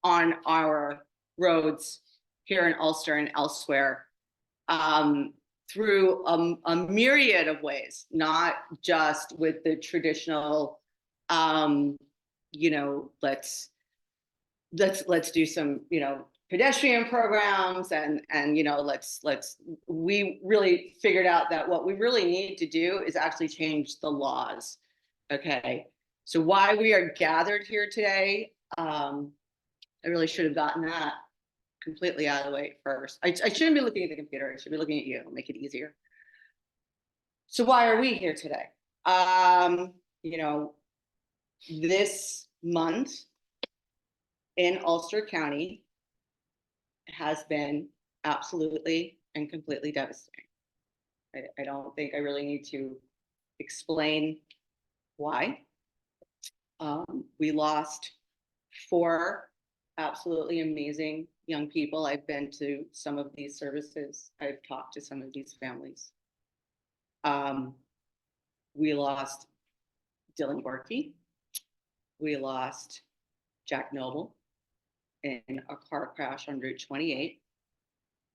on our roads here in Ulster and elsewhere through a myriad of ways, not just with the traditional, let's do some, pedestrian programs and we really figured out that what we really need to do is actually change the laws. Okay, so why we are gathered here today, I really should have gotten that completely out of the way first. I shouldn't be looking at the computer. I should be looking at you. It'll make it easier. So why are we here today? This month in Ulster County has been absolutely and completely devastating. I don't think I really need to explain why. We lost 4 absolutely amazing young people. I've been to some of these services. I've talked to some of these families. We lost Dylan Gorky. We lost Jack Noble in a car crash on Route 28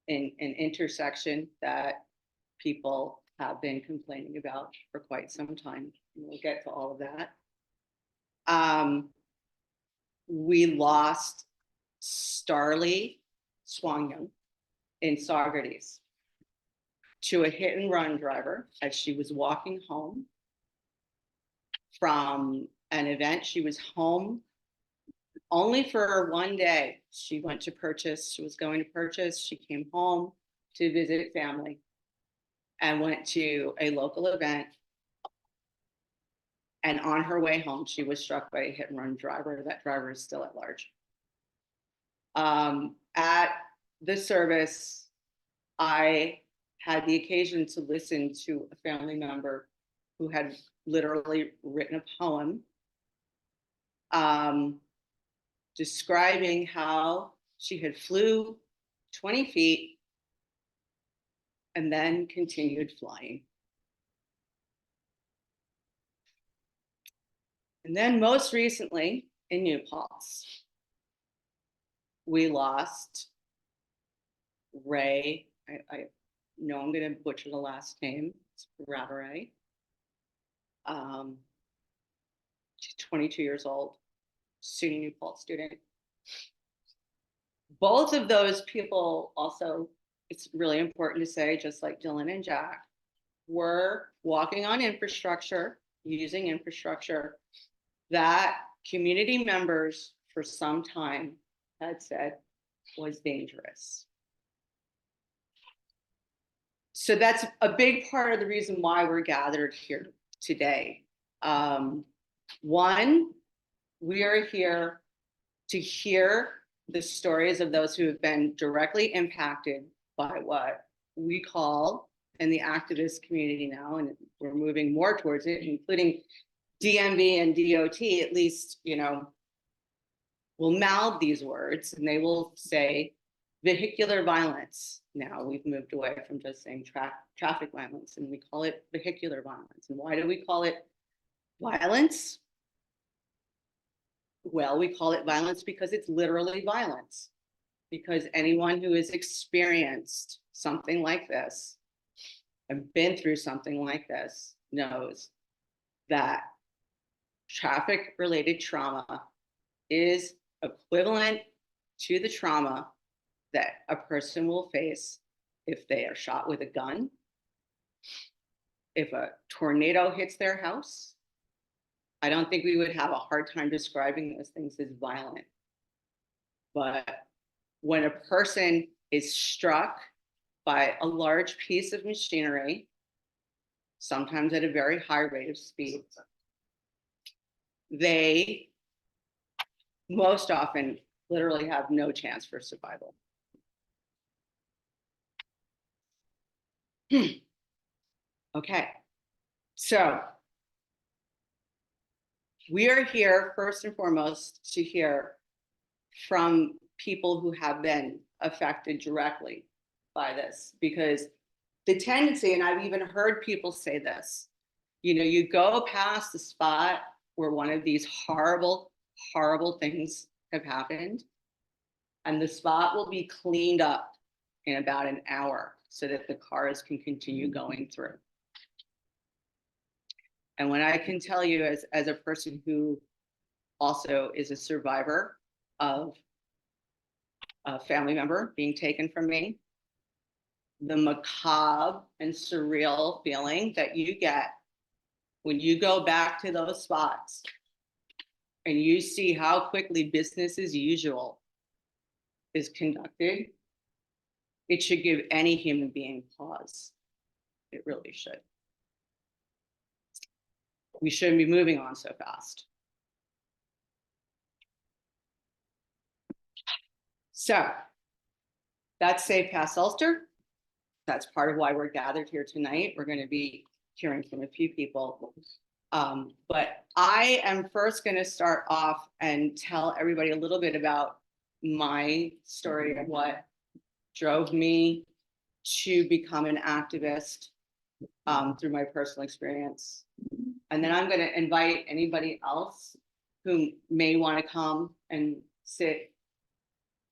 in an intersection that people have been complaining about for quite some time. We'll get to all of that. We lost Starlee Swanyang in Saugerties to a hit and run driver as she was walking home from an event. She was home only for one day. She went to purchase. She was going to purchase. She came home to visit family and went to a local event. And on her way home, she was struck by a hit and run driver. That driver is still at large. At the service, I had the occasion to listen to a family member who had literally written a poem describing how she had flew 20 feet and then continued flying. And then most recently in New Paltz, we lost Ray. I know I'm going to butcher the last name. It's Ravare. She's 22 years old, SUNY New Paltz student. Both of those people also, it's really important to say, just like Dylan and Jack, were walking on infrastructure, using infrastructure that community members for some time had said was dangerous. So that's a big part of the reason why we're gathered here today. One, we are here to hear the stories of those who have been directly impacted by what we call in the activist community now, and we're moving more towards it, including DMV and DOT, at least, will mouth these words and they will say vehicular violence. Now we've moved away from just saying traffic violence, and we call it vehicular violence. And why do we call it violence? Well, we call it violence because it's literally violence. Because anyone who has experienced something like this and been through something like this knows that traffic-related trauma is equivalent to the trauma that a person will face if they are shot with a gun, if a tornado hits their house. I don't think we would have a hard time describing those things as violent. But when a person is struck by a large piece of machinery, sometimes at a very high rate of speed, they most often literally have no chance for survival. Okay, so we are here first and foremost to hear from people who have been affected directly by this, because the tendency, and I've even heard people say this, you go past the spot where one of these horrible, horrible things have happened. And the spot will be cleaned up in about an hour so that the cars can continue going through. And when I can tell you, as a person who also is a survivor of a family member being taken from me, the macabre and surreal feeling that you get when you go back to those spots and you see how quickly business as usual is conducted, it should give any human being pause. It really should. We shouldn't be moving on so fast. So that's Safe Pass Ulster. That's part of why we're gathered here tonight. We're going to be hearing from a few people. But I am first going to start off and tell everybody a little bit about my story of what drove me to become an activist through my personal experience. And then I'm going to invite anybody else who may want to come and sit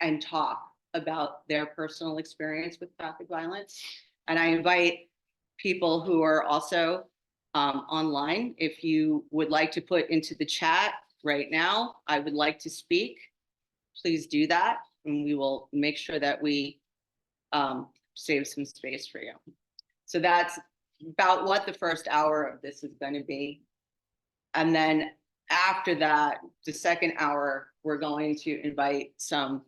and talk about their personal experience with traffic violence. And I invite people who are also online, if you would like to put into the chat right now, I would like to speak, please do that. And we will make sure that we save some space for you. So that's about what the first hour of this is going to be. And then after that, the second hour, we're going to invite some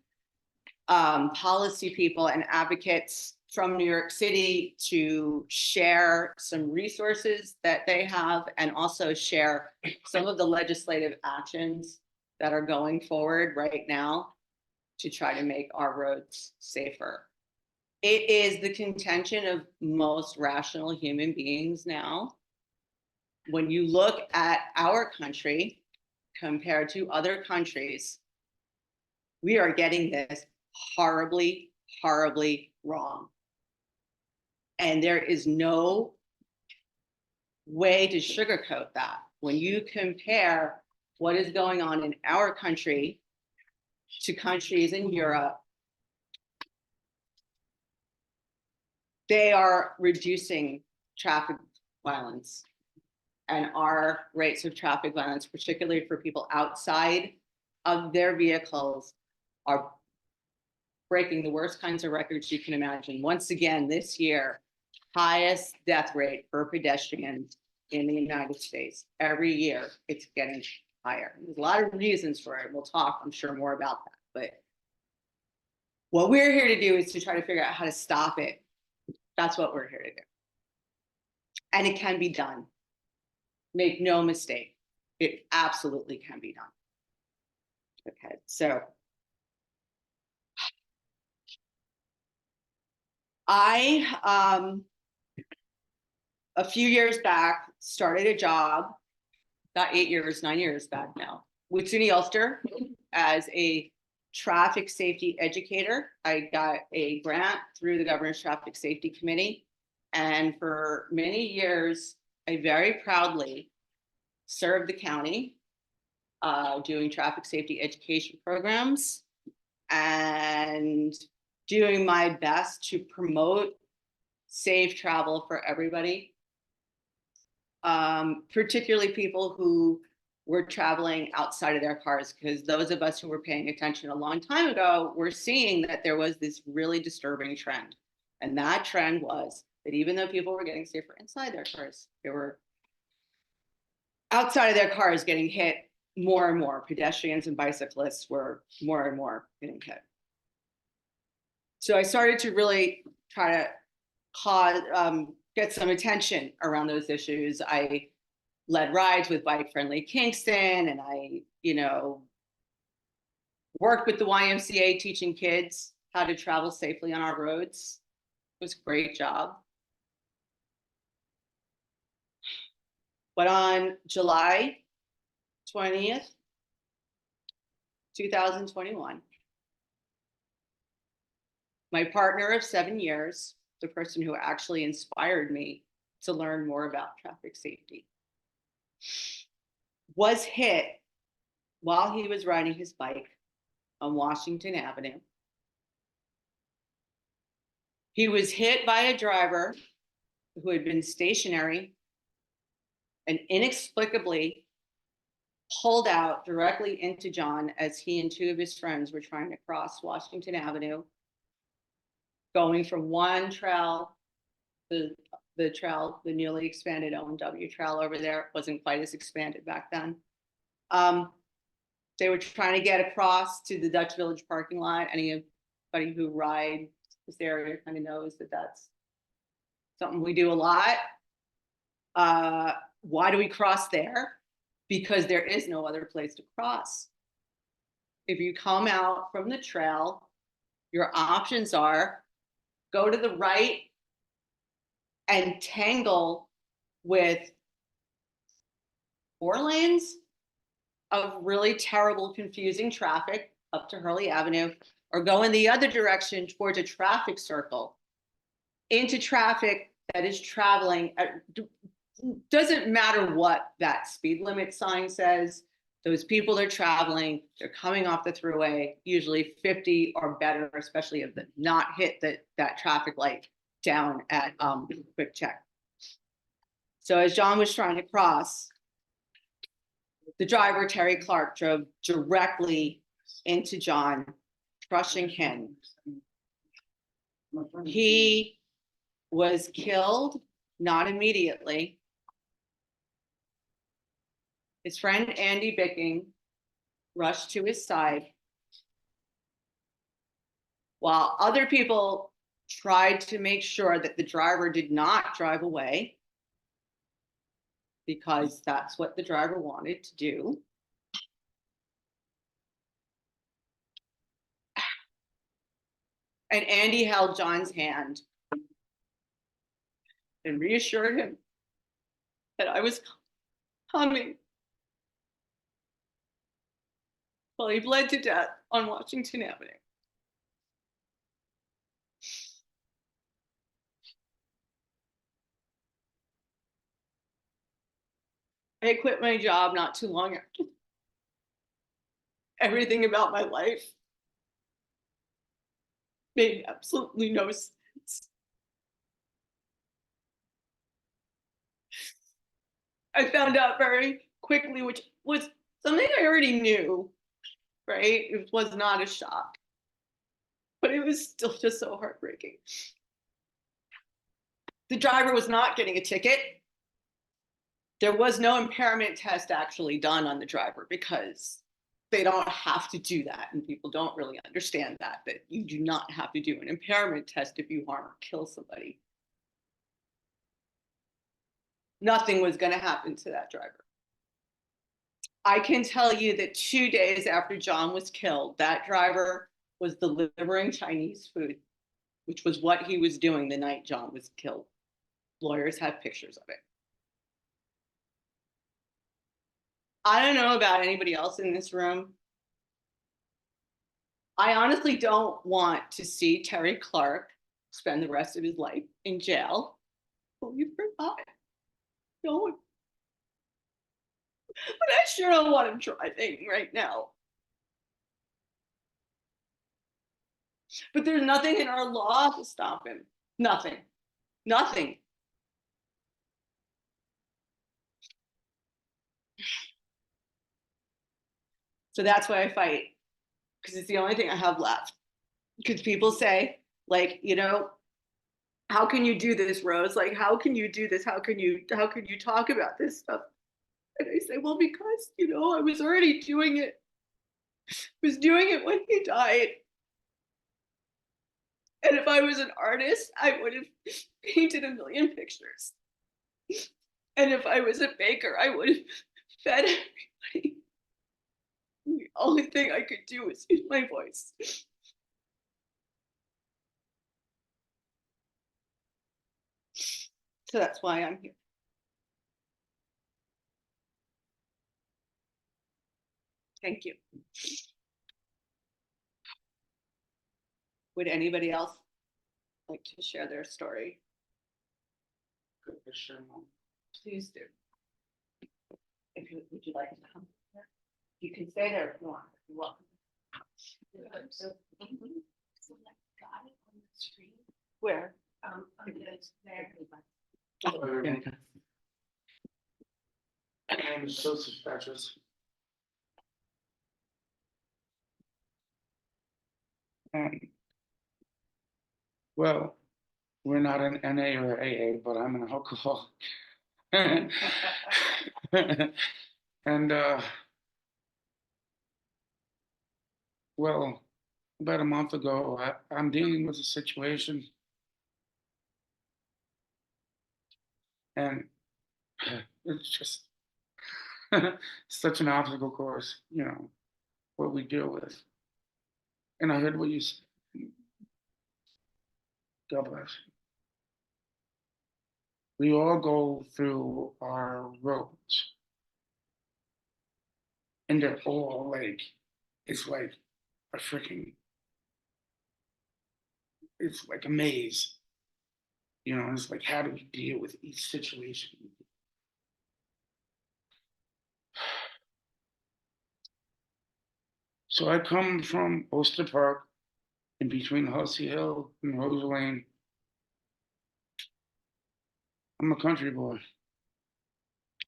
policy people and advocates from New York City to share some resources that they have and also share some of the legislative actions that are going forward right now to try to make our roads safer. It is the contention of most rational human beings now. When you look at our country compared to other countries, we are getting this horribly, horribly wrong. And there is no way to sugarcoat that. When you compare what is going on in our country to countries in Europe, they are reducing traffic violence. And our rates of traffic violence, particularly for people outside of their vehicles, are breaking the worst kinds of records you can imagine. Once again, this year, highest death rate for pedestrians in the United States. Every year, it's getting higher. There's a lot of reasons for it. We'll talk, I'm sure, more about that. But what we're here to do is to try to figure out how to stop it. That's what we're here to do. And it can be done. Make no mistake, it absolutely can be done. Okay, so I, a few years back, started a job, about 8 years, 9 years back now, with SUNY Ulster as a traffic safety educator. I got a grant through the Governor's Traffic Safety Committee. And for many years, I very proudly served the county doing traffic safety education programs and doing my best to promote safe travel for everybody, particularly people who were traveling outside of their cars, because those of us who were paying attention a long time ago were seeing that there was this really disturbing trend. And that trend was that even though people were getting safer inside their cars, they were outside of their cars getting hit more and more. Pedestrians and bicyclists were more and more getting hit. So I started to really try to cause, get some attention around those issues. I led rides with Bike Friendly Kingston, and I, worked with the YMCA teaching kids how to travel safely on our roads. It was a great job. But on July 20th, 2021, my partner of 7 years, the person who actually inspired me to learn more about traffic safety, was hit while he was riding his bike on Washington Avenue. He was hit by a driver who had been stationary and inexplicably pulled out directly into John as he and two of his friends were trying to cross Washington Avenue, going from one trail, the trail, the newly expanded O&W trail over there, wasn't quite as expanded back then. They were trying to get across to the Dutch Village parking lot. Anybody who rides this area kind of knows that that's something we do a lot. Why do we cross there? Because there is no other place to cross. If you come out from the trail, your options are go to the right and tangle with 4 lanes of really terrible, confusing traffic up to Hurley Avenue, or go in the other direction towards a traffic circle into traffic that is traveling at, doesn't matter what that speed limit sign says. Those people are traveling, they're coming off the throughway, usually 50 or better, especially if they've not hit that traffic light down at Quick Check. So as John was trying to cross, the driver, Terry Clark, drove directly into John, crushing him. He was killed, not immediately. His friend Andy Bicking rushed to his side, while other people tried to make sure that the driver did not drive away, because that's what the driver wanted to do. And Andy held John's hand and reassured him that I was coming. Well, he bled to death on Washington Avenue. I quit my job not too long after. Everything about my life made absolutely no sense. I found out very quickly, which was something I already knew, right? It was not a shock, but it was still just so heartbreaking. The driver was not getting a ticket. There was no impairment test actually done on the driver, because they don't have to do that, and people don't really understand that you do not have to do an impairment test if you harm or kill somebody. Nothing was going to happen to that driver. I can tell you that 2 days after John was killed, that driver was delivering Chinese food, which was what he was doing the night John was killed. Lawyers have pictures of it. I don't know about anybody else in this room. I honestly don't want to see Terry Clark spend the rest of his life in jail. Believe it or not. No. But I sure don't want him driving right now. But there's nothing in our law to stop him. Nothing. Nothing. So that's why I fight, because it's the only thing I have left. Because people say, like, how can you do this, Rose? Like, how can you do this? How can you talk about this stuff? And I say, well, because, I was already doing it. I was doing it when he died. And if I was an artist, I would have painted a million pictures. And if I was a baker, I would have fed everybody. The only thing I could do was use my voice. So that's why I'm here. Thank you. Would anybody else like to share their story? Please do. If you, would you like to come? You can stay there if you want. You're welcome. So, so like got it on the screen, Where? on the there. My name is Joseph Petrus. Well, we're not an NA or AA, but I'm an alcoholic. And well, about a month ago, I'm dealing with a situation, and it's just such an obstacle course, what we deal with. And I heard what you said. God bless. We all go through our roads, and they're all like, it's like a freaking, it's like a maze. It's like, how do we deal with each situation? So I come from Ulster Park, in between Hussey Hill and Rose Lane. I'm a country boy.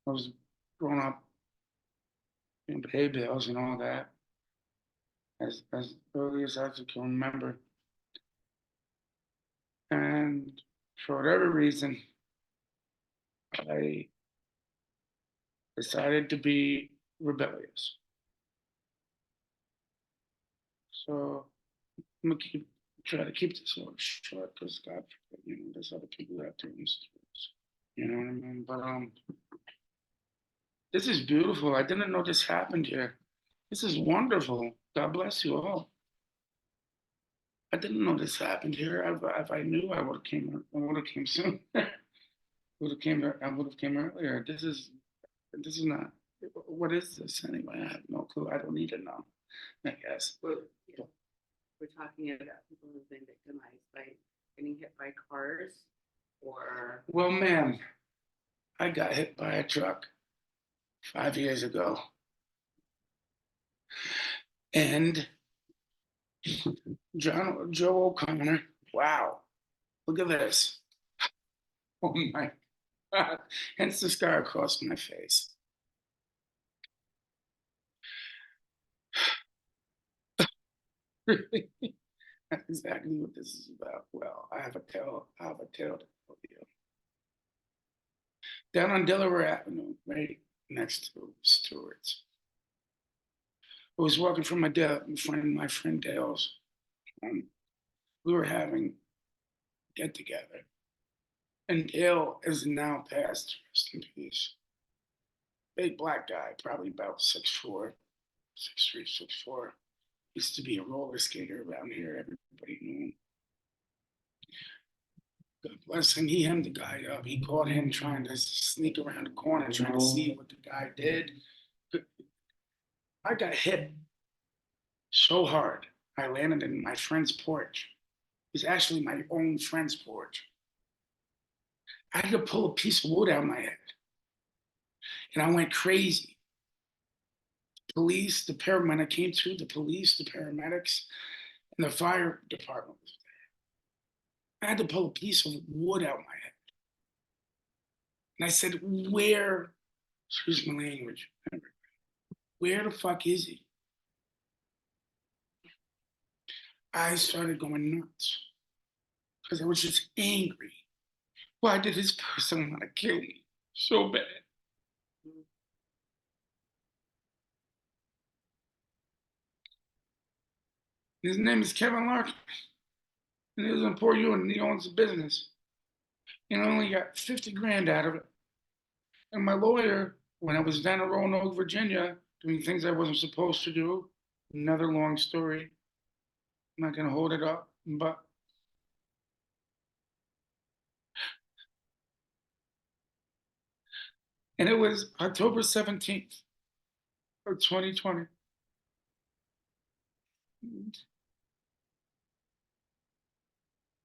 I was growing up in hay bales and all that as early as I can remember. And for whatever reason, I decided to be rebellious. So I'm gonna try to keep this one short because God, there's other people out there in the streets. You know what I mean? But this is beautiful. I didn't know this happened here. This is wonderful. God bless you all. I didn't know this happened here. If I knew, I would have came. I would have came soon. would have came. I would have came earlier. This is not. What is this anyway? I have no clue. I don't need to know. I guess. We're talking about people who've been victimized by getting hit by cars or. Well, ma'am, I got hit by a truck 5 years ago, and Joe O'Connor. Wow, look at this. Oh my God! Hence the scar across my face. That's exactly what this is about. Well, I have a tale to tell you. Down on Delaware Avenue, right next to Stewart's. I was walking from my friend Dale's. We were having a get together, and Dale is now passed, rest in peace. Big black guy, probably about 6'4", 6'3", 6'4". Used to be a roller skater around here. Everybody knew him. God bless him. He hemmed the guy up. He caught him trying to sneak around the corner, trying to see what the guy did. I got hit so hard. I landed in my friend's porch. It was actually my own friend's porch. I had to pull a piece of wood out of my head. And I went crazy. When I came to, the police, the paramedics, and the fire department was there. I had to pull a piece of wood out of my head. And I said, excuse my language, where the fuck is he? I started going nuts because I was just angry. Why did this person want to kill me so bad? His name is Kevin Larkin, and he was in Port Ewing, and he owns a business. And I only got 50 grand out of it. And my lawyer, when I was down in Roanoke, Virginia, doing things I wasn't supposed to do, another long story. I'm not going to hold it up, but and it was October 17th of 2020.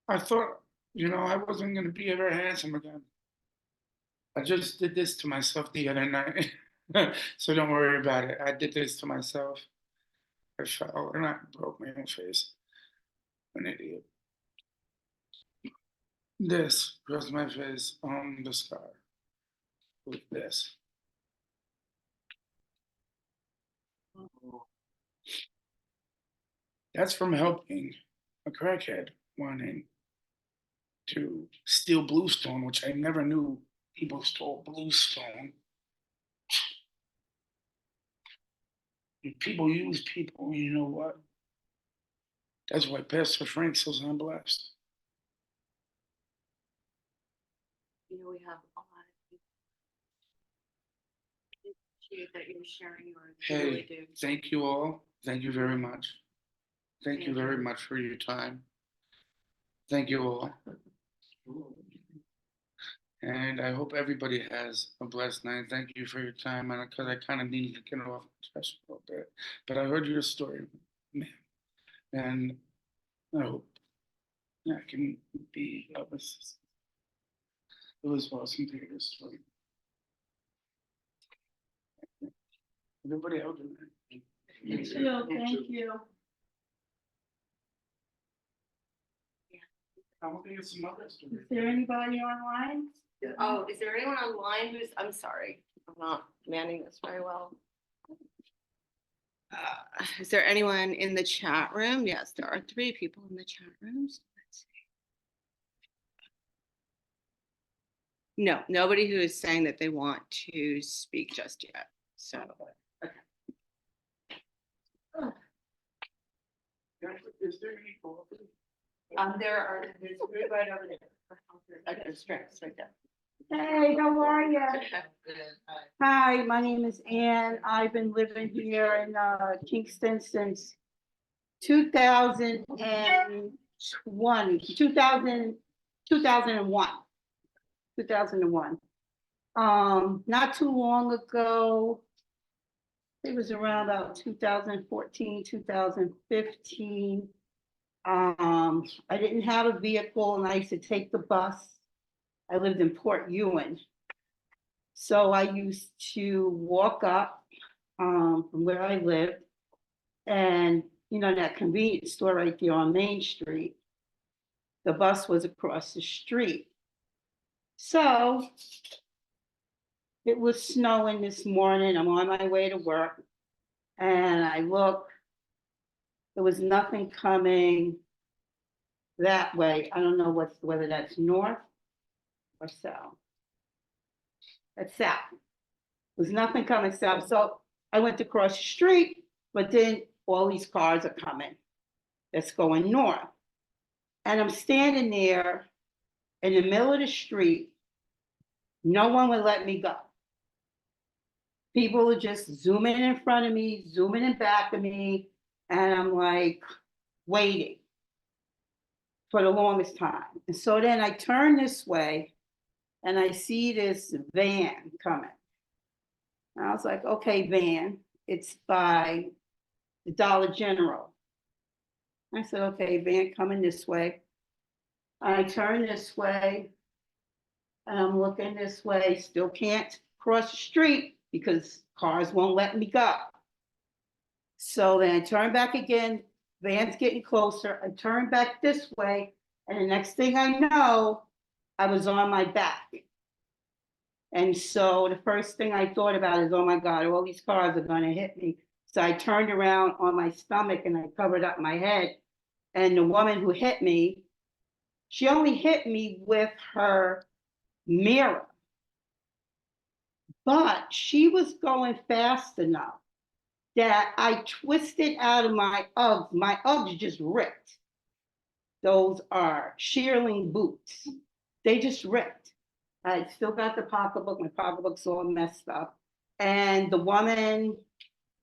I thought, I wasn't going to be ever handsome again. I just did this to myself the other night. So don't worry about it. I did this to myself. I fell and I broke my own face. An idiot. This was my face on the scar with this. That's from helping a crackhead wanting to steal bluestone, which I never knew people stole bluestone. People use people, you know what? That's why Pastor Frank says I'm blessed. You know, we have a lot of people. Appreciate that you're sharing yours. We really Hey, do. thank you all. Thank you very much. Thank you very much for your time. Thank you all. And I hope everybody has a blessed night. Thank you for your time. And because I kind of needed to get off my chest a little bit. But I heard your story, man. And I hope I can be of assistance. It was awesome to hear your story. Everybody out there. You too, thank you. I'm gonna get some other stories. Is there anybody online? Oh, is there anyone online who's, I'm sorry, I'm not manning this very well. Is there anyone in the chat room? Yes, there are 3 people in the chat rooms. Let's see. No, nobody who is saying that they want to speak just yet. So, Is there any coffee? There's food right over there. it's right there. Hey, how are you? Hi, my name is Ann. I've been living here in Kingston since 2001. 2001. Not too long ago, it was around about 2014, 2015. I didn't have a vehicle and I used to take the bus. I lived in Port Ewan. So I used to walk up from where I lived, and you know, that convenience store right there on Main Street, the bus was across the street. So it was snowing this morning. I'm on my way to work and I look, there was nothing coming that way. I don't know whether that's north or south. That's south. There's nothing coming south. So I went to cross the street, but then all these cars are coming that's going north. And I'm standing there in the middle of the street. No one would let me go. People are just zooming in front of me, zooming in back of me. And I'm like waiting for the longest time. And so then I turn this way and I see this van coming. And I was like, okay, van, it's by the Dollar General. I said, okay, van coming this way. I turn this way and I'm looking this way, still can't cross the street because cars won't let me go. So then I turn back again, van's getting closer. I turn back this way, and the next thing I know, I was on my back. And so the first thing I thought about is, oh my God, all these cars are gonna hit me. So I turned around on my stomach and I covered up my head. And the woman who hit me, she only hit me with her mirror. But she was going fast enough that I twisted out of my Uggs. My Uggs just ripped. Those are shearling boots. They just ripped. I still got the pocketbook. My pocketbook's all messed up. And the woman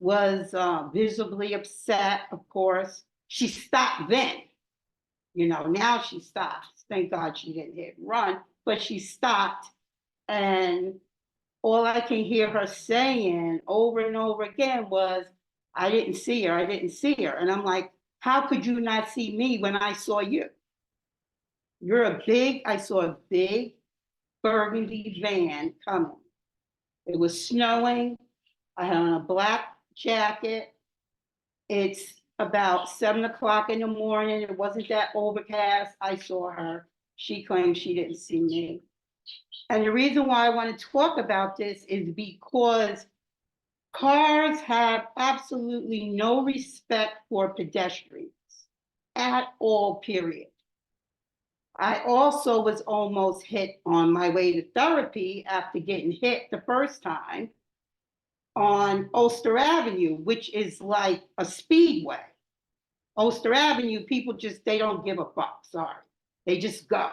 was visibly upset, of course. She stopped then. You know, now she stopped. Thank God she didn't hit and run, but she stopped. And all I can hear her saying over and over again was, I didn't see her, I didn't see her. And I'm like, how could you not see me when I saw you? I saw a big burgundy van coming. It was snowing. I had on a black jacket. It's about 7 o'clock in the morning. It wasn't that overcast. I saw her. She claimed she didn't see me. And the reason why I want to talk about this is because cars have absolutely no respect for pedestrians at all, period. I also was almost hit on my way to therapy after getting hit the first time on Ulster Avenue, which is like a speedway. Ulster Avenue, people just, they don't give a fuck, sorry. They just go.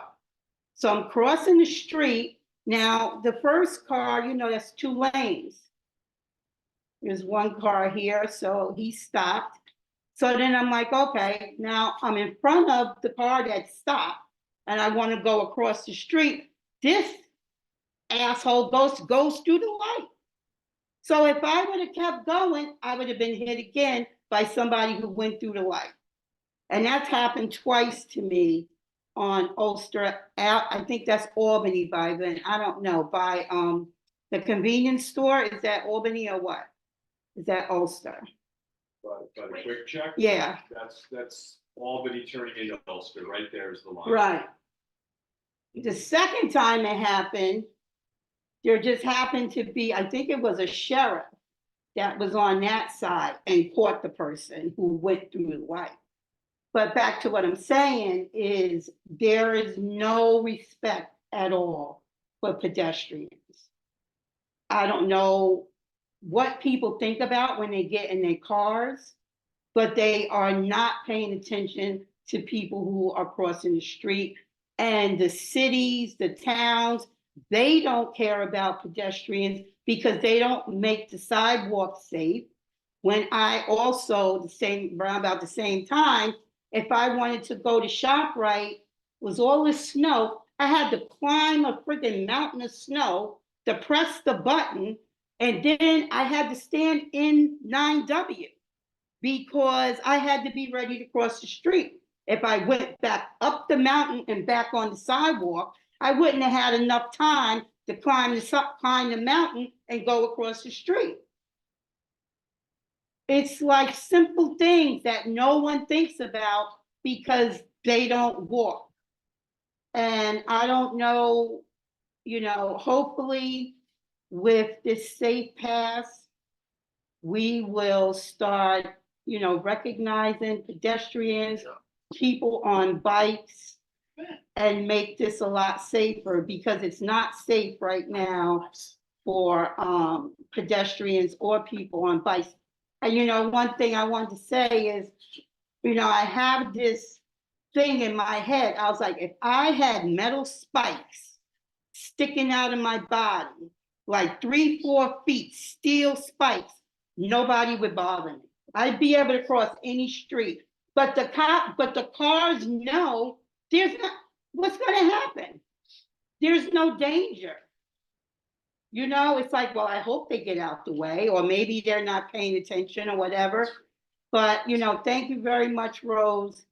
So I'm crossing the street. Now, the first car, you know, that's 2 lanes. There's one car here, so he stopped. So then I'm like, okay, now I'm in front of the car that stopped and I want to go across the street. This asshole goes through the light. So if I would have kept going, I would have been hit again by somebody who went through the light. And that's happened twice to me on Ulster. I think that's Albany by then. I don't know. By the convenience store. Is that Albany or what? Is that Ulster? By the quick check? Yeah. That's Albany turning into Ulster. Right there is the line. Right. The second time it happened, there just happened to be, I think it was a sheriff that was on that side and caught the person who went through the light. But back to what I'm saying is there is no respect at all for pedestrians. I don't know what people think about when they get in their cars, but they are not paying attention to people who are crossing the street. And the cities, the towns, they don't care about pedestrians because they don't make the sidewalks safe. When I also, around about the same time, if I wanted to go to ShopRite, was all this snow, I had to climb a freaking mountain of snow to press the button, and then I had to stand in 9W because I had to be ready to cross the street. If I went back up the mountain and back on the sidewalk, I wouldn't have had enough time to climb the mountain and go across the street. It's like simple things that no one thinks about because they don't walk. And I don't know, you know, hopefully with this safe pass, we will start, you know, recognizing pedestrians, people on bikes, and make this a lot safer because it's not safe right now for pedestrians or people on bikes. And you know, one thing I want to say is, you know, I have this thing in my head. I was like, if I had metal spikes sticking out of my body, like 3-4 feet, steel spikes, nobody would bother me. I'd be able to cross any street. But the cars know there's not, what's gonna happen? There's no danger. You know, it's like, well, I hope they get out the way, or maybe they're not paying attention or whatever. But, you know, thank you very much, Rose.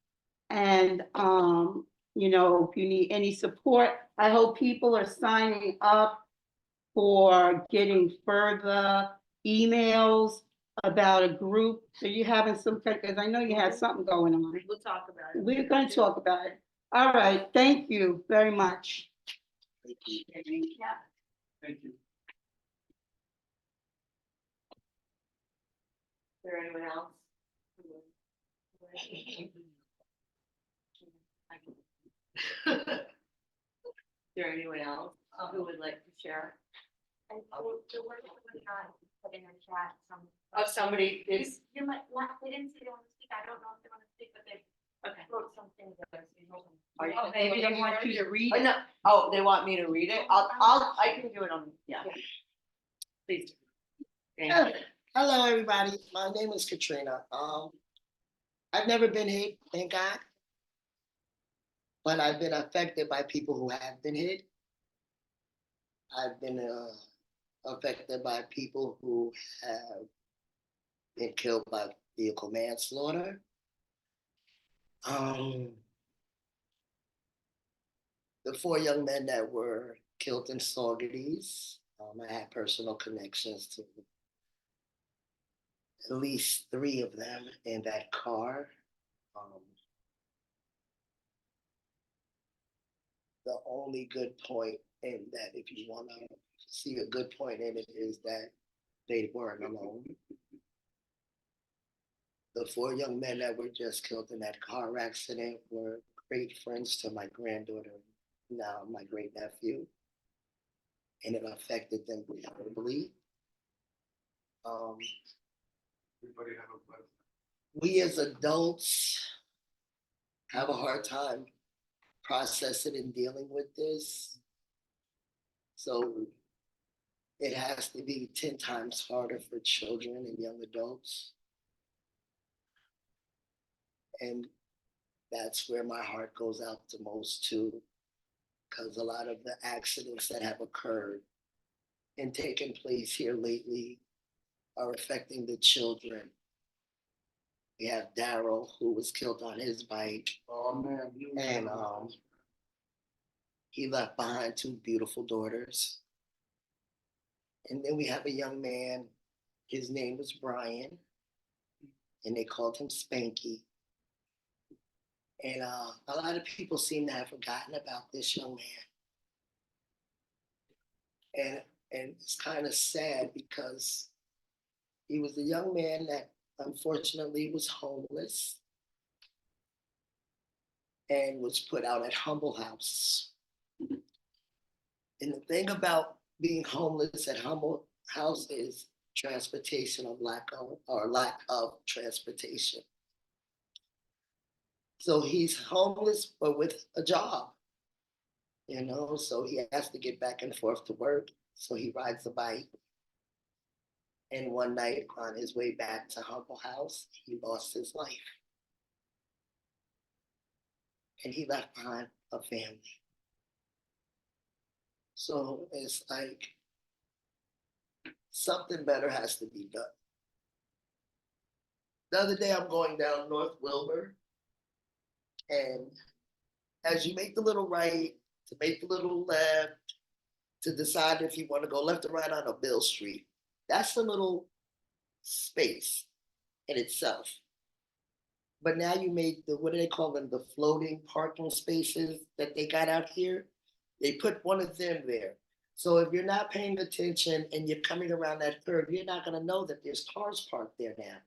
And, you know, if you need any support, I hope people are signing up for getting further emails about a group. So you having some, because I know you had something going on. We'll talk about it. We're going to talk about it. All right, thank you very much. Thank you. Yeah. Thank you. Is there anyone else? Is there anyone else who would like to share? And the word was not put in the chat, Of somebody is, you might not, they didn't say they want to speak, I don't know if they want to speak, but they okay. wrote something. Are you- Oh, maybe they want you to read Oh, it. no, they want me to read it? I can do it on, yeah. Please. Thank you. Hello, everybody. My name is Katrina. I've never been hit, thank God. But I've been affected by people who have been hit. I've been affected by people who have been killed by vehicle manslaughter. The 4 young men that were killed in Saugerties, I had personal connections to at least 3 of them in that car. Um, the only good point in that, if you want to see a good point in it, is that they weren't alone. The 4 young men that were just killed in that car accident were great friends to my granddaughter, now my great nephew, and it affected them terribly. Everybody have a blessing. We as adults have a hard time processing and dealing with this. So it has to be 10 times harder for children and young adults. And that's where my heart goes out the most to, because a lot of the accidents that have occurred and taken place here lately are affecting the children. We have Daryl, who was killed on his bike, Oh, man. and he left behind 2 beautiful daughters. And then we have a young man, his name was Brian, and they called him Spanky. And a lot of people seem to have forgotten about this young man. And it's kind of sad because he was a young man that unfortunately was homeless and was put out at Humble House. And the thing about being homeless at Humble House is transportation of lack of transportation. So he's homeless, but with a job, so he has to get back and forth to work. So he rides a bike. And one night on his way back to Humble House, he lost his life. And he left behind a family. So it's like something better has to be done. The other day, I'm going down North Wilbur, and as you make the little right, to make the little left, to decide if you want to go left or right on a Bill Street, that's a little space in itself. But now you made what do they call them? The floating parking spaces that they got out here. They put one of them there. So if you're not paying attention and you're coming around that curve, you're not going to know that there's cars parked there now.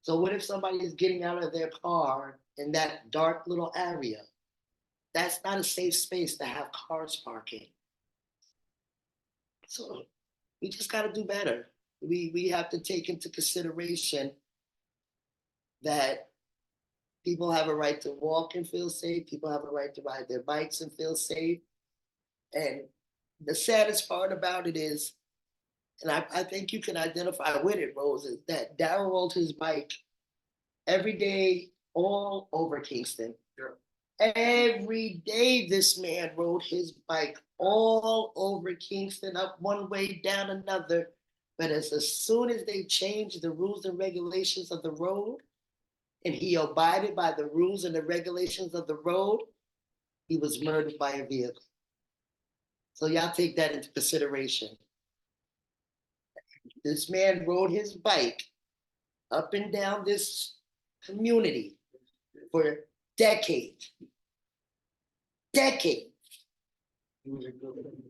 So what if somebody is getting out of their car in that dark little area? That's not a safe space to have cars parking. So we just got to do better. We have to take into consideration that people have a right to walk and feel safe. People have a right to ride their bikes and feel safe. And the saddest part about it is, and I think you can identify with it, Rose, is that Daryl rode his bike every day all over Kingston. Sure. Every day this man rode his bike all over Kingston, up one way, down another. But as soon as they changed the rules and regulations of the road, and he abided by the rules and the regulations of the road, he was murdered by a vehicle. So y'all take that into consideration. This man rode his bike up and down this community for decades. Decades.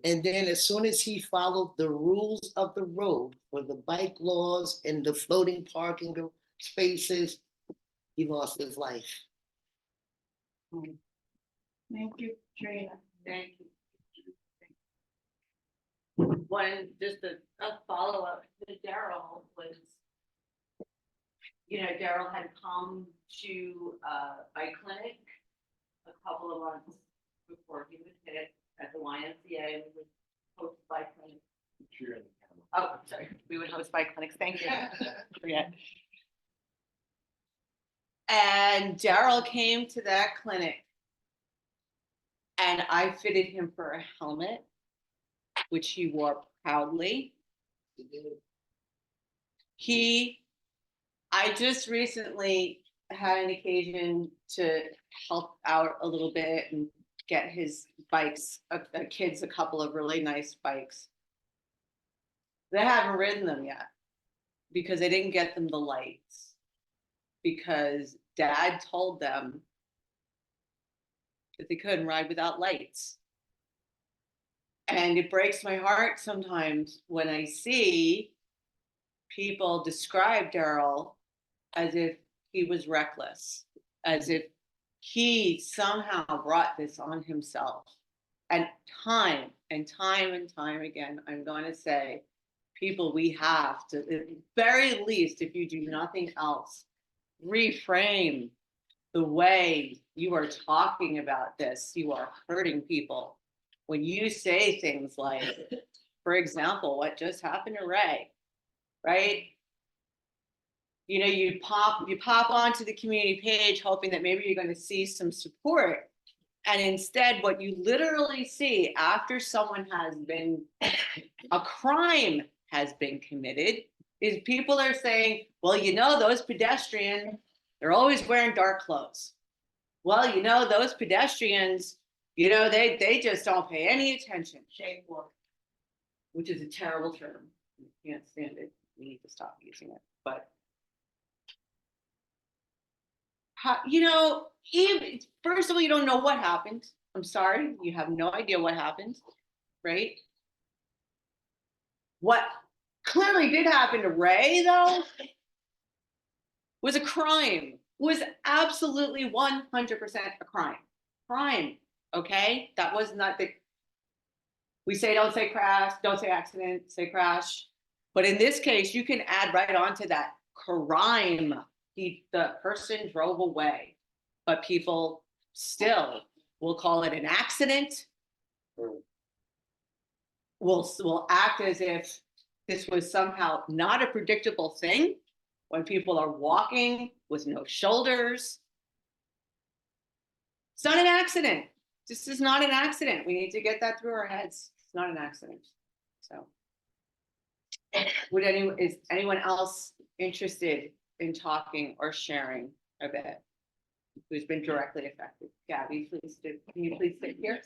And then as soon as he followed the rules of the road for the bike laws and the floating parking spaces, he lost his life. Thank you, Trina. Thank you. One, just a follow-up to Daryl was, Daryl had come to a bike clinic a couple of months before he was hit at the YMCA. We would host bike clinics. Oh, sorry. We would host bike clinics. Thank you. Forget. And Daryl came to that clinic and I fitted him for a helmet, which he wore proudly. I just recently had an occasion to help out a little bit and get his bikes, kids, a couple of really nice bikes. They haven't ridden them yet. because they didn't get them the lights. Because dad told them that they couldn't ride without lights. And it breaks my heart sometimes when I see people describe Daryl as if he was reckless, as if he somehow brought this on himself. And time and time and time again, I'm going to say, people, we have to, at the very least, if you do nothing else, reframe the way you are talking about this. You are hurting people. When you say things like, for example, what just happened to Ray, right? You know, you pop onto the community page hoping that maybe you're going to see some support. And instead, what you literally see after someone has been, a crime has been committed, is people are saying, well, you know, those pedestrians, they're always wearing dark clothes. Well, you know, those pedestrians, you know, they just don't pay any attention. Shame work. Which is a terrible term. I can't stand it. We need to stop using it. But you know, even first of all, you don't know what happened. I'm sorry, you have no idea what happened, right? What clearly did happen to Ray, though, was a crime. Was absolutely 100% a crime. Crime. Okay, that was not the. We say don't say crash, don't say accident, say crash. But in this case, you can add right onto that crime. The person drove away, but people still will call it an accident. Will act as if this was somehow not a predictable thing when people are walking with no shoulders. It's not an accident. This is not an accident. We need to get that through our heads. It's not an accident. So, is anyone else interested in talking or sharing a bit? Who's been directly affected? Gabby, please do. Can you please sit here?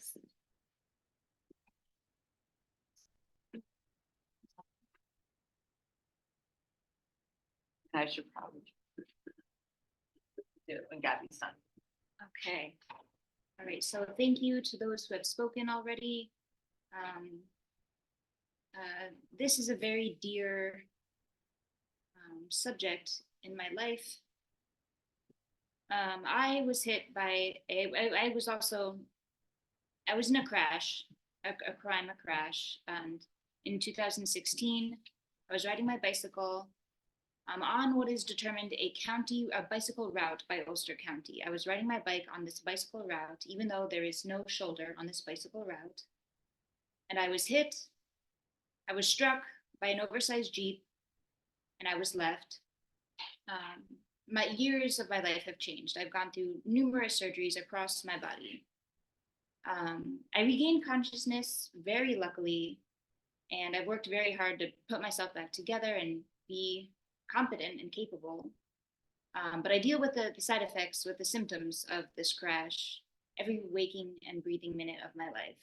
I should probably do it when Gabby's done. Okay. All right, so thank you to those who have spoken already. This is a very dear subject in my life. I was hit by I was in a crash, a crash, and in 2016, I was riding my bicycle on what is determined a bicycle route by Ulster County. I was riding my bike on this bicycle route, even though there is no shoulder on this bicycle route. And I was hit, I was struck by an oversized Jeep, and I was left. My years of my life have changed. I've gone through numerous surgeries across my body. I regained consciousness very luckily, and I've worked very hard to put myself back together and be competent and capable. But I deal with the side effects, with the symptoms of this crash every waking and breathing minute of my life.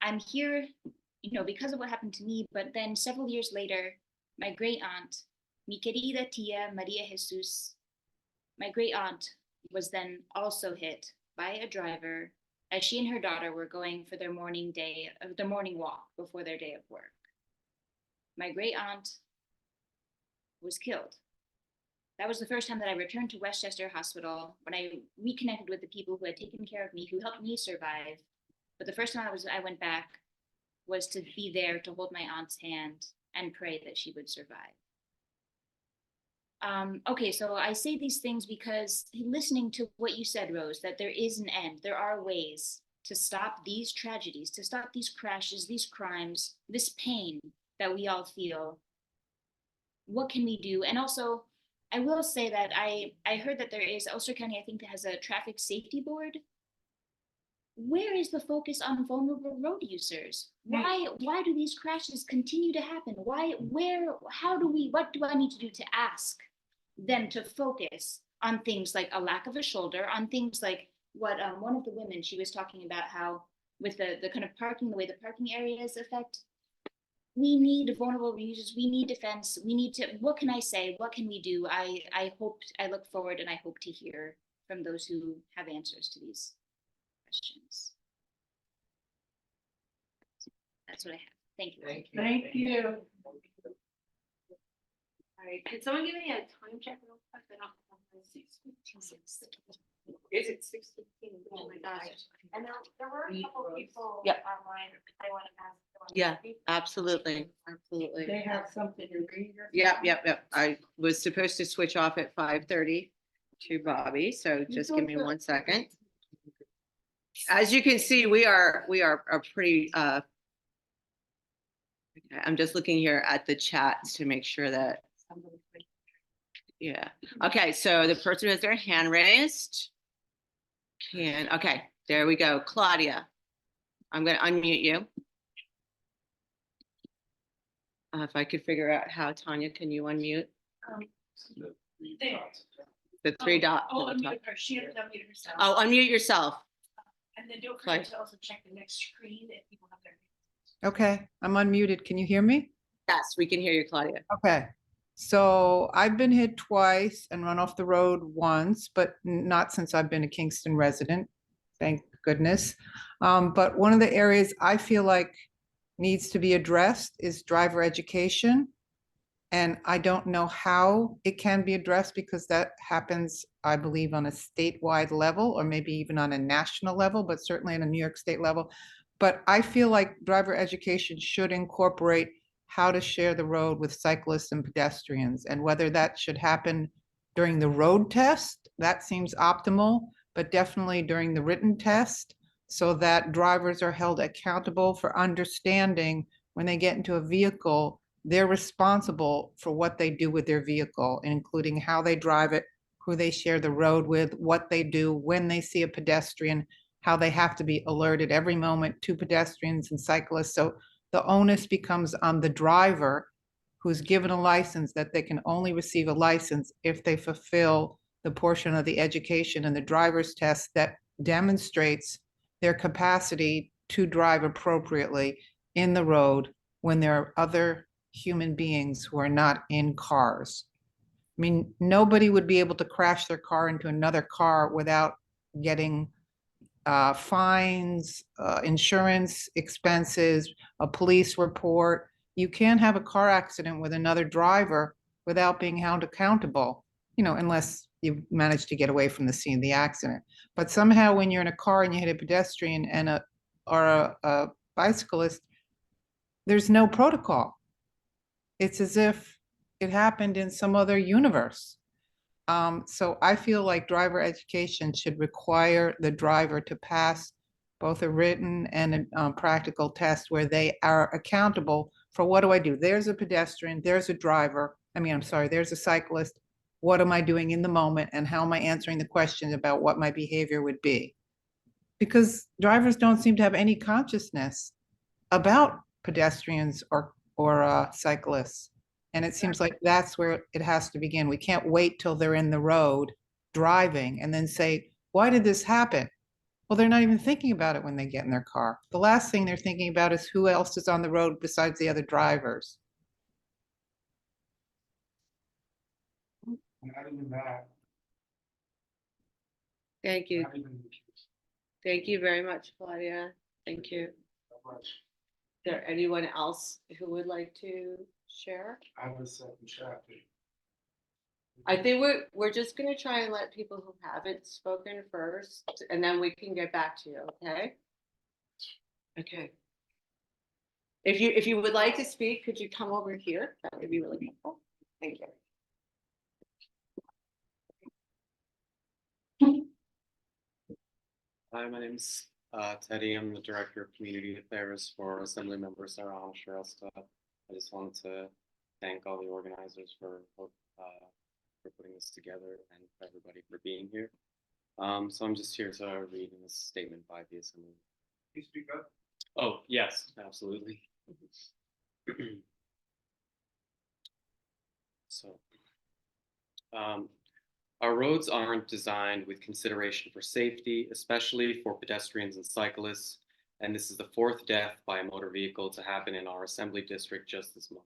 I'm here, you know, because of what happened to me, but then several years later, my great aunt, mi querida tia Maria Jesus, my great aunt was then also hit by a driver as she and her daughter were going for their morning walk before their day of work. My great aunt was killed. That was the first time that I returned to Westchester Hospital, when I reconnected with the people who had taken care of me, who helped me survive. But the first time I went back was to be there to hold my aunt's hand and pray that she would survive. Okay, so I say these things because listening to what you said, Rose, that there is an end. There are ways to stop these tragedies, to stop these crashes, these crimes, this pain that we all feel. What can we do? And also, I will say that I heard that there is, Ulster County, I think, that has a traffic safety board. Where is the focus on vulnerable road users? Why do these crashes continue to happen? What do I need to do to ask them to focus on things like a lack of a shoulder, on things like what one of the women, she was talking about how with the kind of parking, the way the parking areas affect we need vulnerable users, we need defense, we need to, what can I say? What can we do? I look forward and I hope to hear from those who have answers to these questions. That's what I have. Thank you. Thank you. Thank you. All right, can someone give me a time check real quick? I don't know. Is it 6:15? Oh my gosh. And there were a couple people Yep. online, I want to ask. Yeah. Absolutely, absolutely. They have something to read. or Yep, something? yep. I was supposed to switch off at 5:30 to Bobby, so just give me 1 second. As you can see, we are a pretty, I'm just looking here at the chats to make sure that, yeah. Okay, so the person who has their hand raised okay, there we go. Claudia, I'm gonna unmute you. If I could figure out how, Tanya, can you unmute? There. The three dot. Oh, unmute her, she had to unmute herself. Oh, unmute yourself. And then don't Sorry. forget to also check the next screen if people have their. Okay, I'm unmuted. Can you hear me? Yes, we can hear you, Claudia. Okay. So I've been hit twice and run off the road once, but not since I've been a Kingston resident. Thank goodness. But one of the areas I feel like needs to be addressed is driver education. And I don't know how it can be addressed because that happens, I believe, on a statewide level or maybe even on a national level, but certainly on a New York State level. But I feel like driver education should incorporate how to share the road with cyclists and pedestrians, and whether that should happen during the road test, that seems optimal, but definitely during the written test, so that drivers are held accountable for understanding when they get into a vehicle, they're responsible for what they do with their vehicle, including how they drive it, who they share the road with, what they do when they see a pedestrian, how they have to be alerted every moment to pedestrians and cyclists. So the onus becomes on the driver who's given a license that they can only receive a license if they fulfill the portion of the education and the driver's test that demonstrates their capacity to drive appropriately in the road when there are other human beings who are not in cars. I mean, nobody would be able to crash their car into another car without getting fines, insurance expenses, a police report. You can't have a car accident with another driver without being held accountable, unless you manage to get away from the scene of the accident. But somehow when you're in a car and you hit a pedestrian and a bicyclist, there's no protocol. It's as if it happened in some other universe. So I feel like driver education should require the driver to pass both a written and a practical test where they are accountable for what do I do? There's a pedestrian, there's a driver. There's a cyclist. What am I doing in the moment and how am I answering the question about what my behavior would be? Because drivers don't seem to have any consciousness about pedestrians or cyclists. And it seems like that's where it has to begin. We can't wait till they're in the road driving and then say, why did this happen? Well, they're not even thinking about it when they get in their car. The last thing they're thinking about is who else is on the road besides the other drivers. Not even that. Thank you. Not even Thank you very much, Claudia. Thank you. that much. Is there anyone else who would like to share? I was in traffic. I think we're just gonna try and let people who haven't spoken first, and then we can get back to you, okay? Okay. If you would like to speak, could you come over here? That would be really helpful. Thank you. Hi, my name's Teddy. I'm the Director of Community Affairs for Assemblymember Sarah Ulster. I just wanted to thank all the organizers for putting this together and for everybody for being here. So I'm just here to read this statement by the Assembly. Can you speak up? Oh, yes, absolutely. So, our roads aren't designed with consideration for safety, especially for pedestrians and cyclists. and this is the fourth death by a motor vehicle to happen in our assembly district just this month.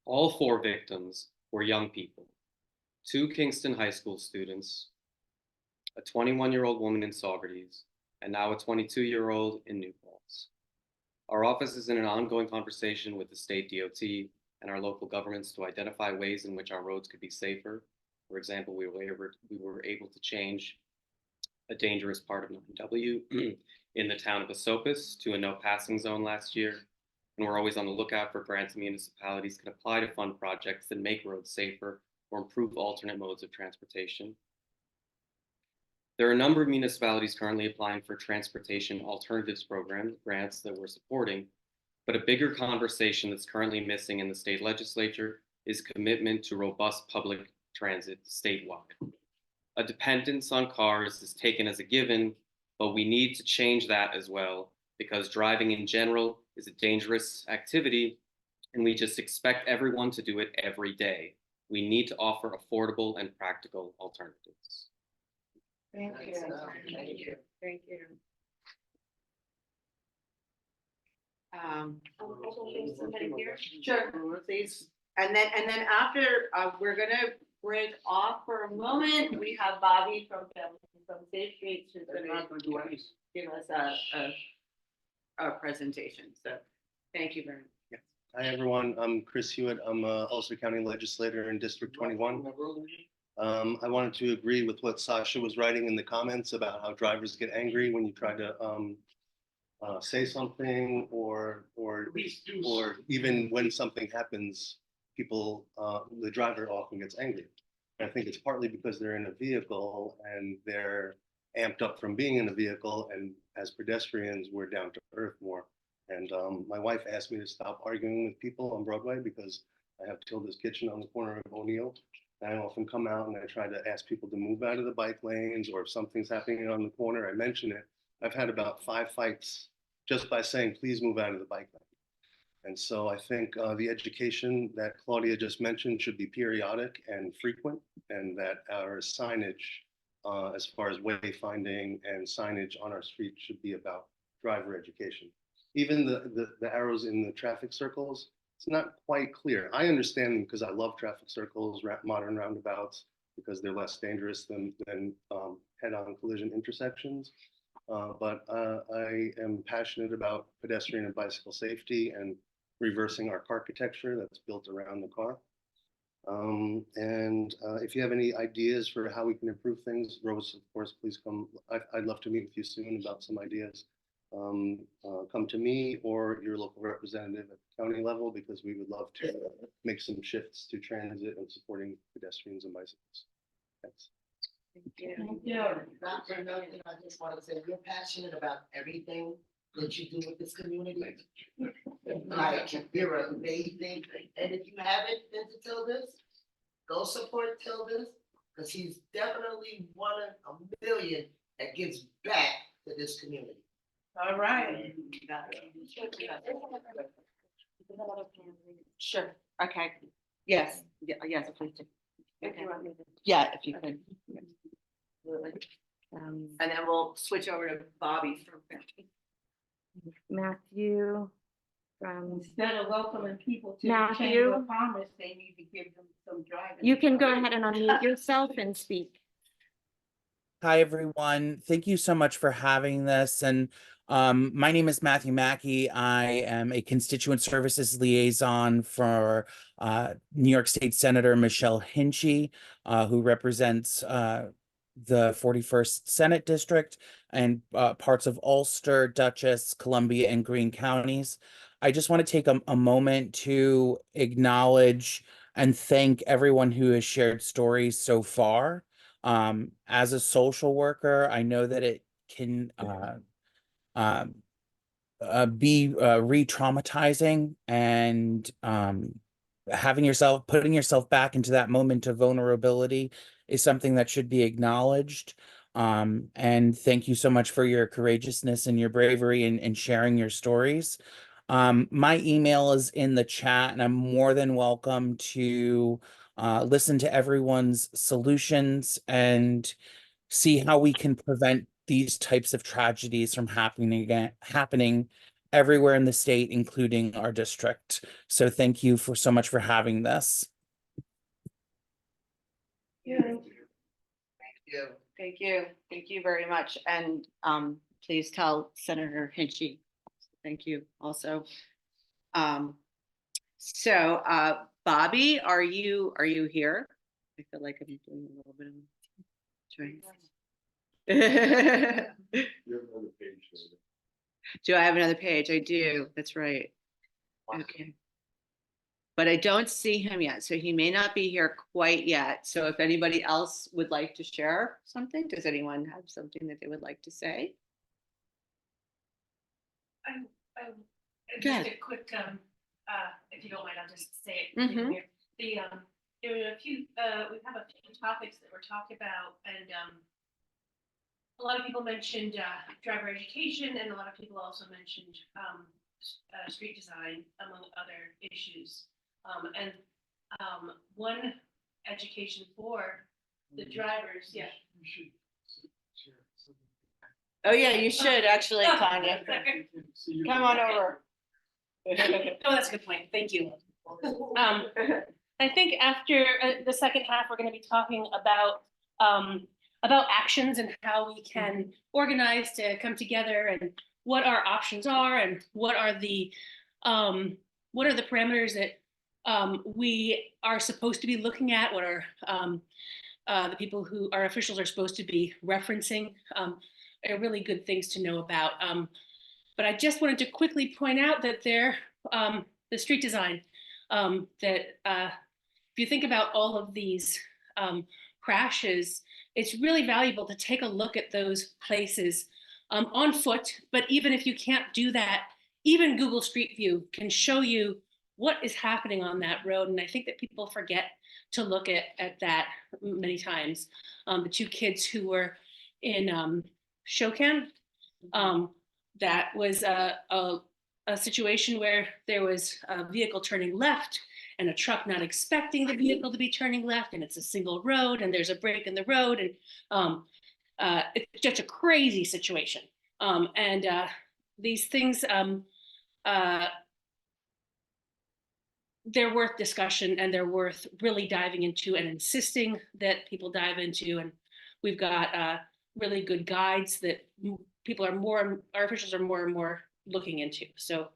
All 4 victims were young people, 2 Kingston High School students, a 21-year-old woman in Saugerties, and now a 22-year-old in New Paltz. Our office is in an ongoing conversation with the state DOT and our local governments to identify ways in which our roads could be safer. For example, we were able to change a dangerous part of 9W in the town of Esopus to a no passing zone last year. And we're always on the lookout for grants municipalities can apply to fund projects that make roads safer or improve alternate modes of transportation. There are a number of municipalities currently applying for transportation alternatives program grants that we're supporting, but a bigger conversation that's currently missing in the state legislature is commitment to robust public transit statewide. A dependence on cars is taken as a given, but we need to change that as well because driving in general is a dangerous activity and we just expect everyone to do it every day. We need to offer affordable and practical alternatives. Thank you. Thank you. Thank you. Somebody here? Sure, please. And then after, we're gonna break off for a moment. We have Bobby from Safe Streets who's gonna give us a presentation. So thank you very much. Hi, everyone. I'm Chris Hewitt. I'm a Ulster County legislator in District 21. I wanted to agree with what Sasha was writing in the comments about how drivers get angry when you try to say something or even when something happens, people, the driver often gets angry. And I think it's partly because they're in a vehicle and they're amped up from being in a vehicle, and as pedestrians, we're down to earth more. And my wife asked me to stop arguing with people on Broadway because I have Tilda's Kitchen on the corner of O'Neill. And I often come out and I try to ask people to move out of the bike lanes, or if something's happening on the corner, I mention it. I've had about 5 fights just by saying, please move out of the bike lane. And so I think the education that Claudia just mentioned should be periodic and frequent, and that our signage, as far as wayfinding and signage on our streets, should be about driver education. Even the arrows in the traffic circles, it's not quite clear. I understand them because I love traffic circles, modern roundabouts, because they're less dangerous than head-on collision intersections. But I am passionate about pedestrian and bicycle safety and reversing our architecture that's built around the car. If you have any ideas for how we can improve things, Rose, of course, please come. I'd love to meet with you soon about some ideas. Come to me or your local representative at the county level, because we would love to make some shifts to transit and supporting pedestrians and bicycles. Thanks. Not for nothing, I just want to say you're passionate about everything that you do with this community. Like, you're amazing, and if you haven't been to Tilda's, go support Tilda's, because he's definitely one of a million that gives back to this community. All right. Sure, okay. Yes, yes, please do. Okay. Yeah, if you could. And then we'll switch over to Bobby for Matthew from, Instead of welcoming people to the Matthew? Chamber of Commerce, they need to give them some driving. you can go ahead and unmute yourself and speak. Hi, everyone. Thank you so much for having this. And my name is Matthew Mackey. I am a constituent services liaison for New York State Senator Michelle Hinchy, who represents the 41st Senate District and parts of Ulster, Dutchess, Columbia, and Greene counties. I just want to take a moment to acknowledge and thank everyone who has shared stories so far. As a social worker, I know that it can be re-traumatizing, and putting yourself back into that moment of vulnerability is something that should be acknowledged. And thank you so much for your courageousness and your bravery in sharing your stories. My email is in the chat, and I'm more than welcome to listen to everyone's solutions and see how we can prevent these types of tragedies from happening everywhere in the state, including our district. So thank you so much for having this. Thank you. Thank you very much. And please tell Senator Hinchy, thank you also. So Bobby, are you here? I feel like I'm doing a little bit of trying. Do I have another page? I do. That's right. Okay. But I don't see him yet, so he may not be here quite yet. So if anybody else would like to share something, does anyone have something that they would like to say? Just a quick, if you don't mind, I'll just say it. Mhm. Here. There were a few, we have a few topics that we're talking about, and a lot of people mentioned driver education, and a lot of people also mentioned street design, among other issues. And one education for the drivers, yeah. Oh yeah, you should actually, Tanya. Come on over. Oh, that's a good point. Thank you. I think after the second half, we're going to be talking about actions and how we can organize to come together and what our options are and what are the parameters that we are supposed to be looking at, what are the people who our officials are supposed to be referencing, are really good things to know about. But I just wanted to quickly point out that the street design, that if you think about all of these crashes, it's really valuable to take a look at those places on foot. But even if you can't do that, even Google Street View can show you what is happening on that road. And I think that people forget to look at that many times. The two kids who were in Shokan, that was a situation where there was a vehicle turning left and a truck not expecting the vehicle to be turning left, and it's a single road and there's a break in the road, and it's just a crazy situation. And these things, they're worth discussion, and they're worth really diving into and insisting that people dive into. And we've got really good guides that our officials are more and more looking into. So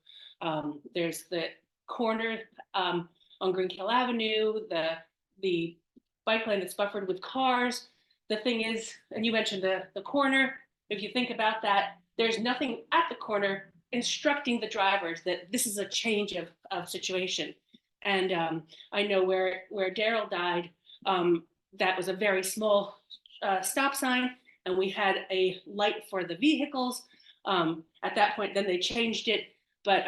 there's the corner on Greenkill Avenue, the bike lane that's buffered with cars. The thing is, and you mentioned the corner, if you think about that, there's nothing at the corner instructing the drivers that this is a change of situation. And I know where Daryl died, that was a very small stop sign, and we had a light for the vehicles. At that point, then they changed it, but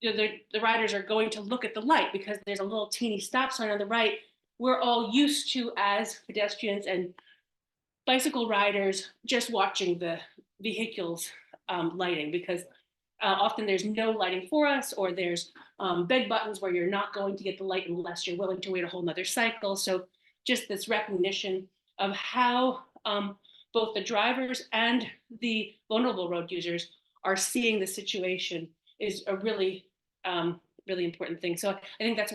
the riders are going to look at the light because there's a little teeny stop sign on the right. We're all used to, as pedestrians and bicycle riders, just watching the vehicles lighting, because often there's no lighting for us, or there's bed buttons where you're not going to get the light unless you're willing to wait a whole nother cycle. So just this recognition of how both the drivers and the vulnerable road users are seeing the situation is a really, really important thing. So I think that's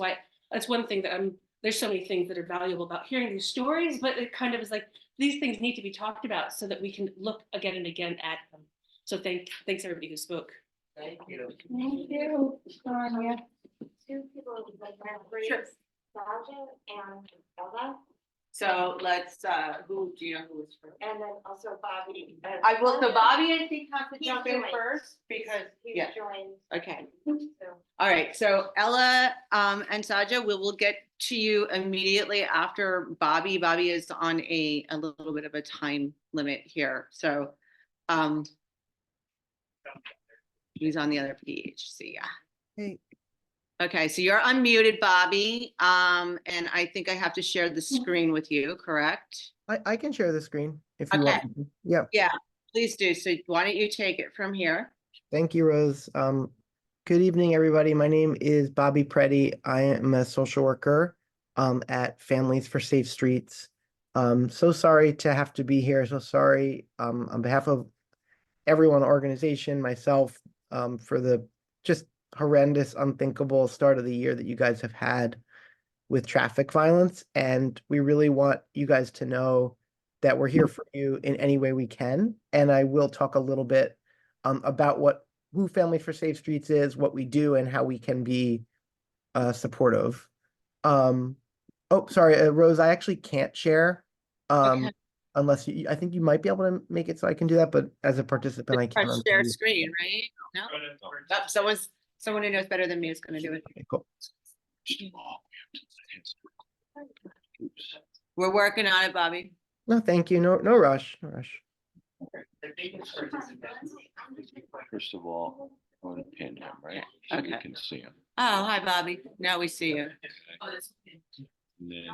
one thing that there's so many things that are valuable about hearing these stories, but it kind of is like, these things need to be talked about so that we can look again and again at them. So thanks everybody who spoke. Thank you. Thank you, Sonia. Two people like Sure. Saja and Ella, So let's, who, do you know who was first? and then also Bobby. I will, so Bobby, I think, has to He's jump in joined. first, because, He's yeah, joined, okay. so. All right, so Ella and Saja, we will get to you immediately after Bobby. Bobby is on a little bit of a time limit here, so he's on the other page, so yeah. Hey. Okay, so you're unmuted, Bobby, and I think I have to share the screen with you, correct? I can share the screen if you Okay. want. me to. Yeah, Yeah, please do. So why don't you take it from here? thank you, Rose. Good evening, everybody. My name is Bobby Preddy. I am a social worker at Families for Safe Streets. So sorry to have to be here. So sorry, on behalf of everyone, organization, myself, for the just horrendous, unthinkable start of the year that you guys have had with traffic violence. And we really want you guys to know that we're here for you in any way we can. And I will talk a little bit about who Family for Safe Streets is, what we do, and how we can be supportive. Oh, sorry, Rose, I actually can't share. Okay. Unless I think you might be able to make it so I can do that, but as a participant, I can't. Press share screen, right? No? Oh, someone who knows better than me is gonna do it. Okay, cool. We're working on it, Bobby. No, thank you. No, no rush, no rush. First of all, I want to pin him, right? So you Okay. can see him. Oh, hi, Bobby. Now we see you. And then,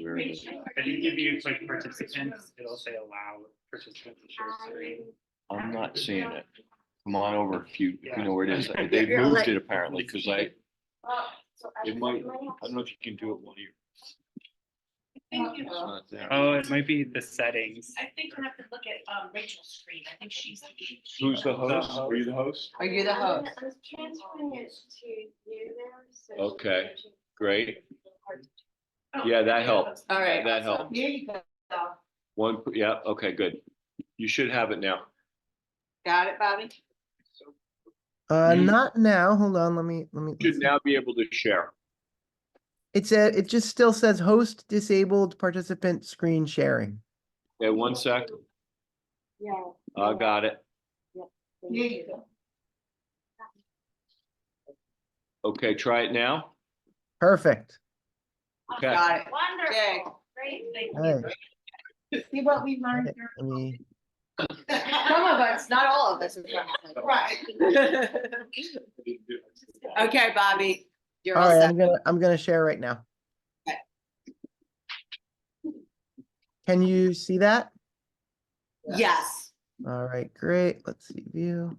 where is it? If you give you like participants, it'll say allow participants to share screen. I'm not seeing it. Come on over if you know where it is. Yeah. They You're moved like- it apparently, because it might, I don't know if you can do it while you're. It's not there. Oh, it might be the settings. I think you have to look at Rachel's screen. I think she's. Who's the host? Are you the host? Are you the host? I'm transferring it to you now. so Okay, she can- great. Yeah, that helped. All right. That helped. Here you go. Yeah, okay, good. You should have it now. Got it, Bobby? Not now. Hold on. Let me. You should now be able to share. It just still says host disabled participant screen sharing. Okay, one sec. Yeah. I got it. Here you go. Okay, try it now. Perfect. Okay. Got it. Yay. Wonderful. Great. Thank Hey, See what we learned? let me. Some of us, not all of us. Right. Okay, Bobby, you're All all right, set. I'm gonna share right now. Okay. Can you see that? Yes. All right, great. Let's see view.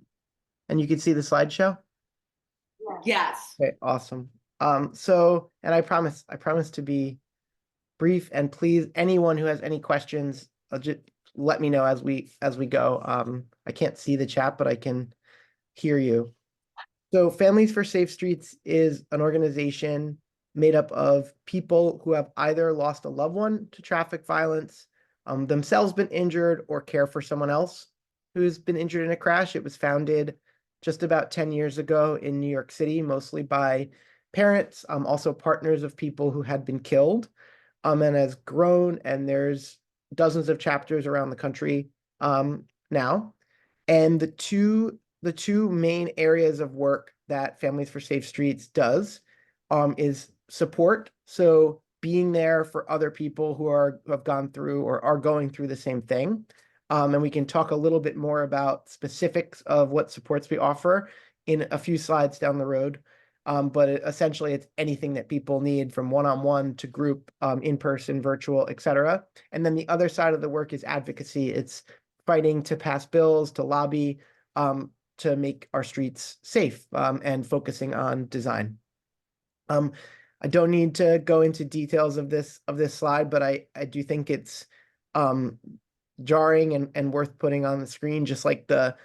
And you can see the slideshow? Yes. Okay, awesome. So, and I promise to be brief, and please, anyone who has any questions, just let me know as we go. I can't see the chat, but I can hear you. So Families for Safe Streets is an organization made up of people who have either lost a loved one to traffic violence, themselves been injured, or care for someone else who's been injured in a crash. It was founded just about 10 years ago in New York City, mostly by parents, also partners of people who had been killed, and has grown, and there's dozens of chapters around the country now. And the two main areas of work that Families for Safe Streets does is support. So being there for other people who have gone through or are going through the same thing. And we can talk a little bit more about specifics of what supports we offer in a few slides down the road. But essentially it's anything that people need, from one-on-one to group, in-person, virtual, etc. And then the other side of the work is advocacy. It's fighting to pass bills, to lobby, to make our streets safe, and focusing on design. I don't need to go into details of this slide, but I do think it's jarring and worth putting on the screen, just like the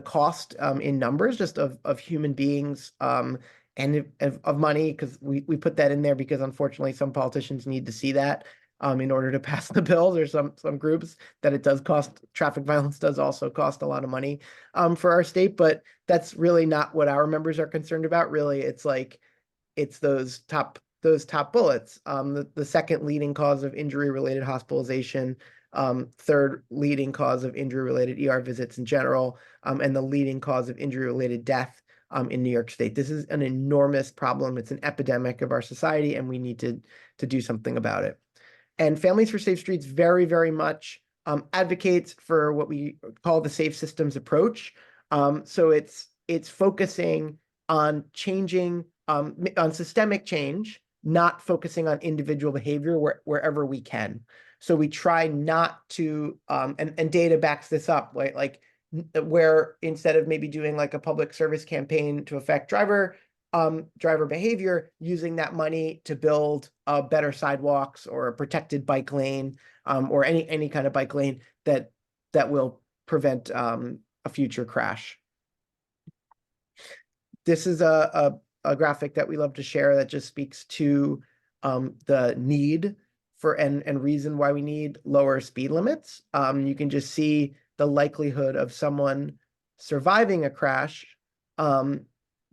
cost in numbers, just of human beings, and of money, because we put that in there because unfortunately some politicians need to see that in order to pass the bills, or some groups, that it does cost. Traffic violence does also cost a lot of money for our state, but that's really not what our members are concerned about. Really, it's those top bullets. The second leading cause of injury-related hospitalization, third leading cause of injury-related ER visits in general, and the leading cause of injury-related death in New York State. This is an enormous problem. It's an epidemic of our society, and we need to do something about it. And Families for Safe Streets very, very much advocates for what we call the safe systems approach. So it's focusing on changing, on systemic change, not focusing on individual behavior wherever we can. So we try not to, and data backs this up, right? Like where instead of maybe doing like a public service campaign to affect driver driver behavior, using that money to build better sidewalks or a protected bike lane, or any kind of bike lane that will prevent a future crash. This is a graphic that we love to share that just speaks to the need for and reason why we need lower speed limits. You can just see the likelihood of someone surviving a crash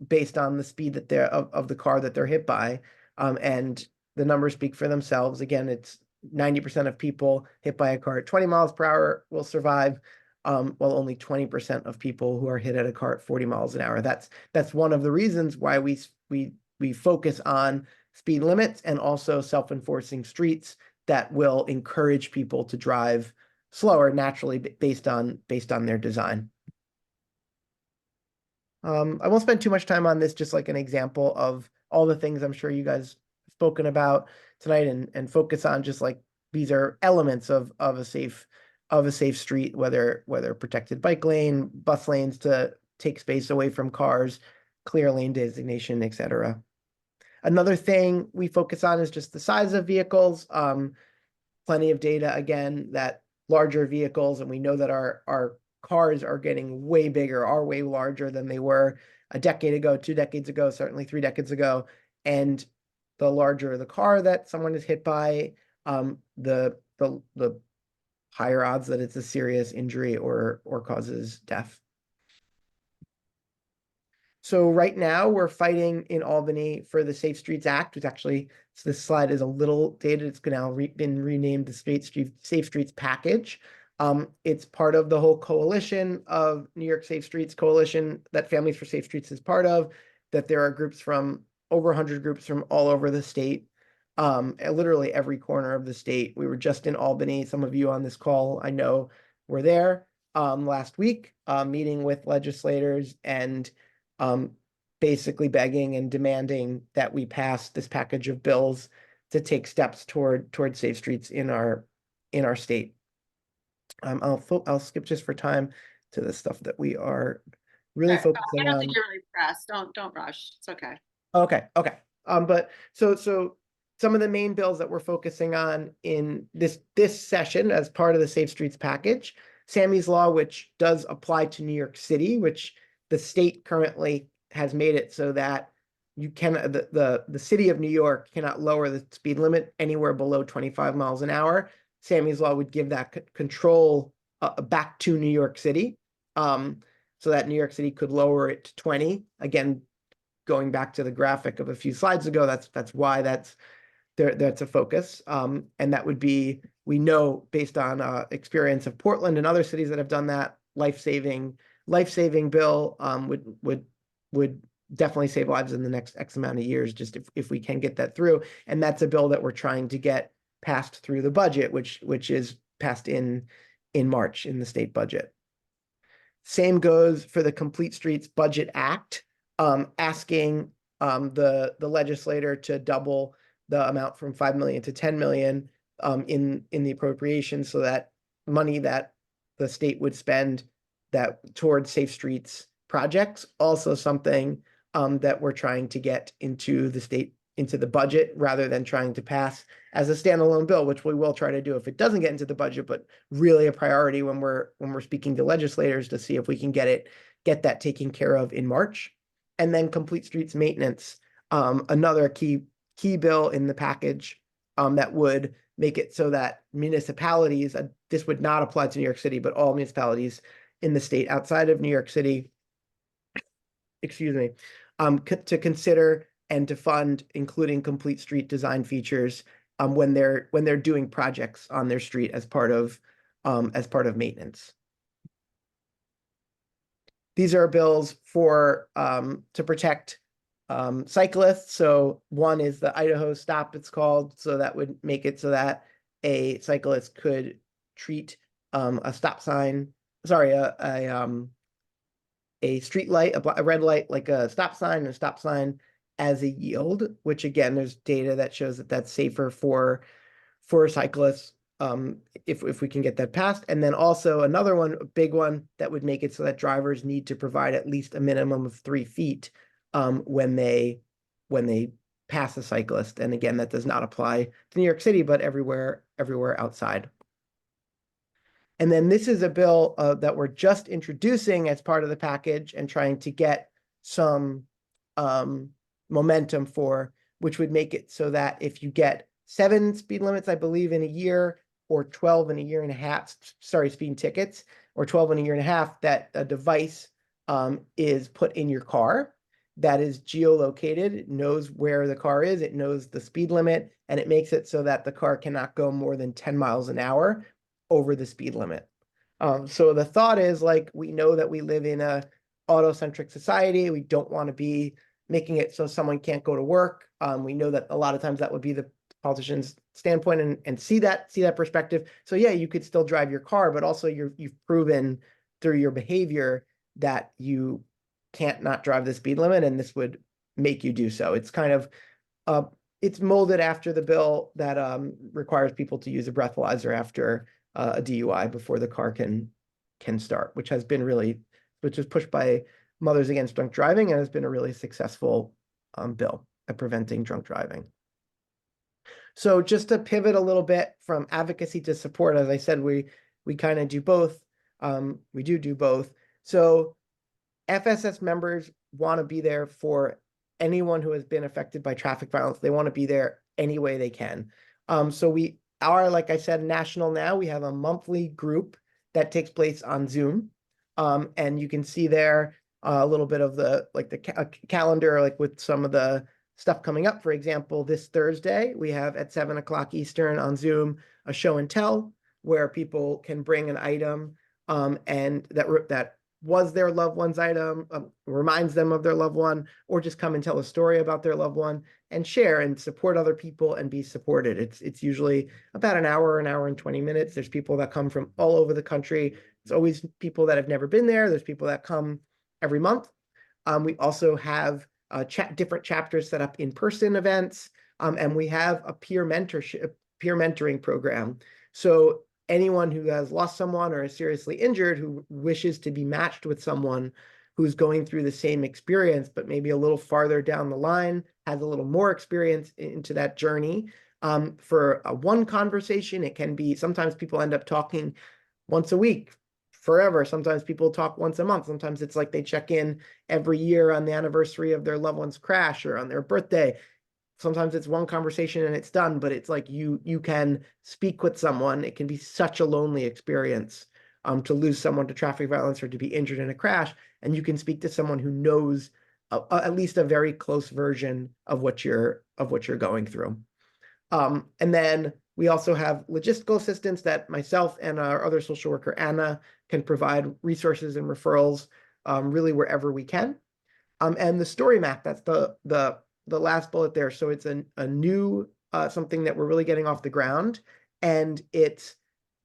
based on the speed that they're of the car that they're hit by. And the numbers speak for themselves. Again, it's 90% of people hit by a car at 20 miles per hour will survive, while only 20% of people who are hit at a car at 40 miles an hour. That's one of the reasons why we focus on speed limits and also self-enforcing streets that will encourage people to drive slower naturally based on their design. I won't spend too much time on this, just like an example of all the things I'm sure you guys have spoken about tonight, and focus on just like these are elements of a safe street, whether protected bike lane, bus lanes to take space away from cars, clear lane designation, etc. Another thing we focus on is just the size of vehicles. Plenty of data again that larger vehicles, and we know that our cars are getting way bigger, are way larger than they were a decade ago, 2 decades ago, certainly 3 decades ago. And the larger the car that someone is hit by, the higher odds that it's a serious injury or causes death. So right now we're fighting in Albany for the Safe Streets Act, which actually, so this slide is a little dated. It's now been renamed the Safe Streets Package. It's part of the whole coalition of New York Safe Streets Coalition that Families for Safe Streets is part of, that there are groups from over 100 groups from all over the state, literally every corner of the state. We were just in Albany. Some of you on this call, I know, were there last week, meeting with legislators and basically begging and demanding that we pass this package of bills to take steps toward safe streets in our state. I'll skip just for time to the stuff that we are really Okay. focusing I don't on. think you're really pressed. Don't rush. It's okay. Okay. But so some of the main bills that we're focusing on in this session as part of the Safe Streets Package, Sammy's Law, which does apply to New York City, which the state currently has made it so that you can the city of New York cannot lower the speed limit anywhere below 25 miles an hour. Sammy's Law would give that control back to New York City, so that New York City could lower it to 20. Again, going back to the graphic of a few slides ago, that's why that's a focus. And that would be, we know based on experience of Portland and other cities that have done that, life-saving bill would definitely save lives in the next X amount of years, just if we can get that through. And that's a bill that we're trying to get passed through the budget, which is passed in March in the state budget. Same goes for the Complete Streets Budget Act, asking the legislator to double the amount from 5 million to 10 million in the appropriation, so that money that the state would spend that towards safe streets projects, also something that we're trying to get into the budget rather than trying to pass as a standalone bill, which we will try to do if it doesn't get into the budget, but really a priority when we're speaking to legislators to see if we can get that taken care of in March. And then Complete Streets Maintenance, another key bill in the package that would make it so that municipalities, this would not apply to New York City, but all municipalities in the state outside of New York City, to consider and to fund, including complete street design features when they're doing projects on their street as part of maintenance. These are bills for to protect cyclists. So one is the Idaho Stop, it's called. So that would make it so that a cyclist could treat a stop sign, sorry, a street light, a red light, like a stop sign, as a yield, which again, there's data that shows that that's safer for cyclists if we can get that passed. And then also another one, a big one that would make it so that drivers need to provide at least a minimum of 3 feet when they pass a cyclist. And again, that does not apply to New York City, but everywhere outside. And then this is a bill that we're just introducing as part of the package and trying to get some momentum for, which would make it so that if you get 7 speed limits, I believe, in a year, or 12 in a year and a half, sorry, speeding tickets, or 12 in a year and a half, that a device is put in your car that is geolocated. It knows where the car is, it knows the speed limit, and it makes it so that the car cannot go more than 10 miles an hour over the speed limit. So the thought is, like, we know that we live in a auto-centric society. We don't want to be making it so someone can't go to work. We know that a lot of times that would be the politician's standpoint, and see that perspective. So yeah, you could still drive your car, but also you've proven through your behavior that you can't not drive the speed limit, and this would make you do so. It's kind of it's molded after the bill that requires people to use a breathalyzer after a DUI before the car can start, which is pushed by Mothers Against Drunk Driving, and has been a really successful bill at preventing drunk driving. So just to pivot a little bit from advocacy to support, as I said, we kind of do both. We do both. So FSS members want to be there for anyone who has been affected by traffic violence. They want to be there any way they can. So we are, like I said, national now. We have a monthly group that takes place on Zoom. And you can see there a little bit of the calendar, like with some of the stuff coming up. For example, this Thursday, we have at 7 o'clock Eastern on Zoom, a show and tell where people can bring an item and that was their loved one's item, reminds them of their loved one, or just come and tell a story about their loved one and share and support other people and be supported. It's usually about an hour and 20 minutes. There's people that come from all over the country. It's always people that have never been there. There's people that come every month. We also have different chapters set up in-person events, and we have a peer mentoring program. So anyone who has lost someone or is seriously injured who wishes to be matched with someone who's going through the same experience, but maybe a little farther down the line, has a little more experience into that journey. For one conversation, it can be, sometimes people end up talking once a week, forever. Sometimes people talk once a month. Sometimes it's like they check in every year on the anniversary of their loved one's crash or on their birthday. Sometimes it's one conversation and it's done, but it's like you can speak with someone. It can be such a lonely experience to lose someone to traffic violence or to be injured in a crash. And you can speak to someone who knows at least a very close version of what you're going through. And then we also have logistical assistance that myself and our other social worker, Anna, can provide resources and referrals really wherever we can. And the story map, that's the last bullet there. So it's a new something that we're really getting off the ground. And it's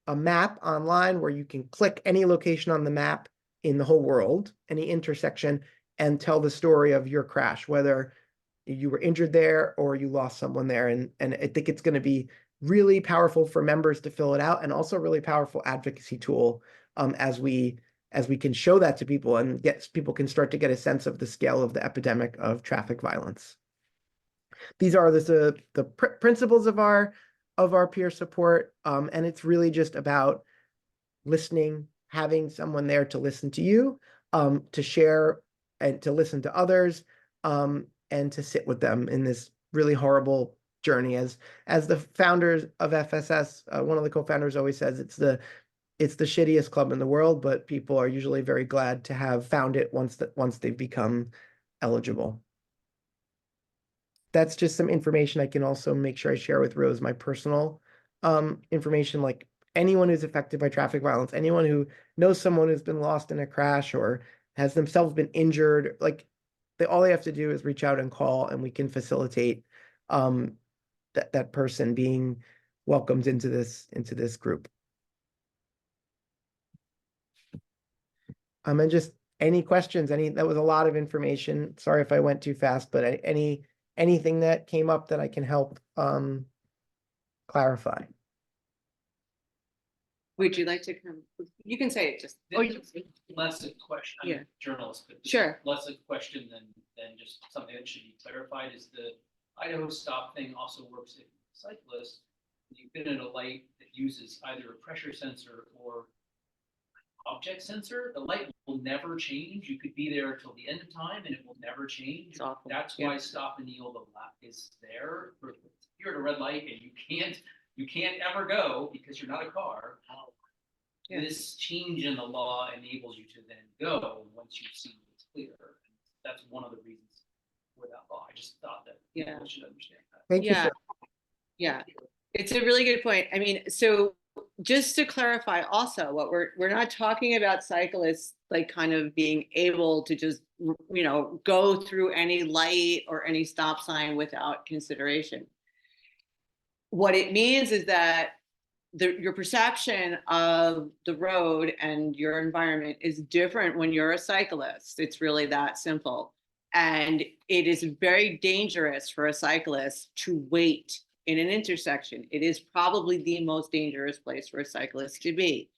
a map online where you can click any location on the map in the whole world, any intersection, and tell the story of your crash, whether you were injured there or you lost someone there. And I think it's going to be really powerful for members to fill it out, and also a really powerful advocacy tool as we can show that to people and people can start to get a sense of the scale of the epidemic of traffic violence. These are the principles of our peer support, and it's really just about listening, having someone there to listen to you, to share and to listen to others, and to sit with them in this really horrible journey. As the founders of FSS, one of the co-founders always says, it's the shittiest club in the world, but people are usually very glad to have found it once they've become eligible. That's just some information I can also make sure I share with Rose, my personal information, like anyone who's affected by traffic violence, anyone who knows someone who's been lost in a crash or has themselves been injured, like all they have to do is reach out and call, and we can facilitate that person being welcomed into this group. And just any questions, that was a lot of information. Sorry if I went too fast, but anything that came up that I can help clarify. Would you like to come? You can say it just. Less a question, I'm Yeah. a journalist, but Sure. less a question than than just something that should be clarified, is the Idaho stop thing also works if cyclists, you've been in a light that uses either a pressure sensor or object sensor, the light will never change. You could be there till the end of time and it will never change. It's awful. That's why stop and yield is there. If you're at a red light and you can't ever go because you're not a car. Yeah. This change in the law enables you to then go once you see it's clear. And that's one of the reasons for that law. I just thought that people should understand that. Thank you. Yeah. For Yeah, it's a really good point. I mean, so just to clarify also, what we're not talking about cyclists like kind of being able to just, you know, go through any light or any stop sign without consideration. What it means is that your perception of the road and your environment is different when you're a cyclist. It's really that simple. And it is very dangerous for a cyclist to wait in an intersection. It is probably the most dangerous place for a cyclist to be.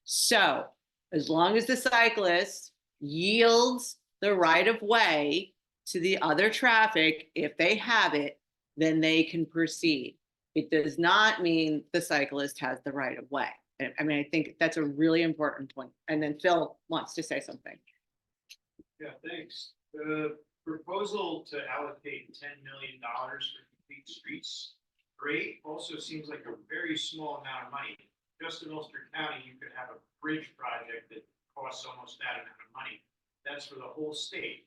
So as long as the cyclist yields the right of way to the other traffic, if they have it, then they can proceed. It does not mean the cyclist has the right of way. I mean, I think that's a really important point. And then Phil wants to say something. Yeah, thanks. The proposal to allocate $10 million for complete streets, great, also seems like a very small amount of money. Just in Ulster County, you could have a bridge project that costs almost that amount of money. That's for the whole state.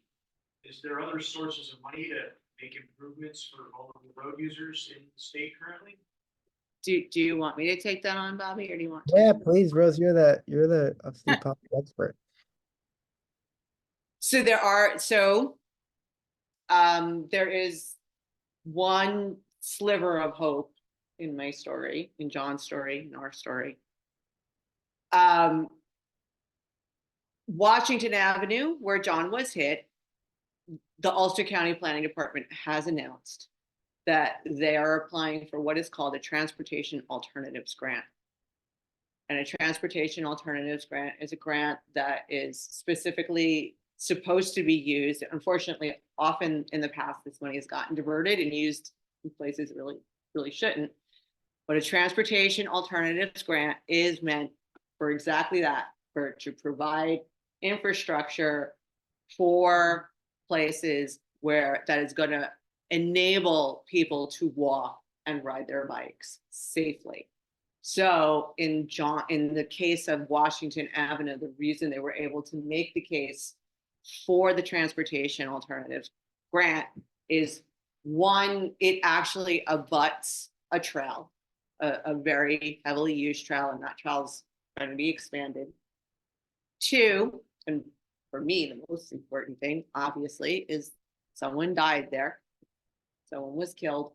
Is there other sources of money to make improvements for vulnerable road users in the state currently? Do you want me to take that on, Bobby, or do you want to? Yeah, please, Rose, you're the state policy expert. So there is one sliver of hope in my story, in John's story, in our story. Washington Avenue, where John was hit, the Ulster County Planning Department has announced that they are applying for what is called a Transportation Alternatives Grant. And a Transportation Alternatives Grant is a grant that is specifically supposed to be used. Unfortunately, often in the past, this money has gotten diverted and used in places it really shouldn't. But a Transportation Alternatives Grant is meant for exactly that, to provide infrastructure for places where that is going to enable people to walk and ride their bikes safely. So in the case of Washington Avenue, the reason they were able to make the case for the Transportation Alternatives Grant is, one, it actually abuts a trail, a very heavily used trail, and that trail's going to be expanded. Two, and for me, the most important thing, obviously, is someone died there. Someone was killed.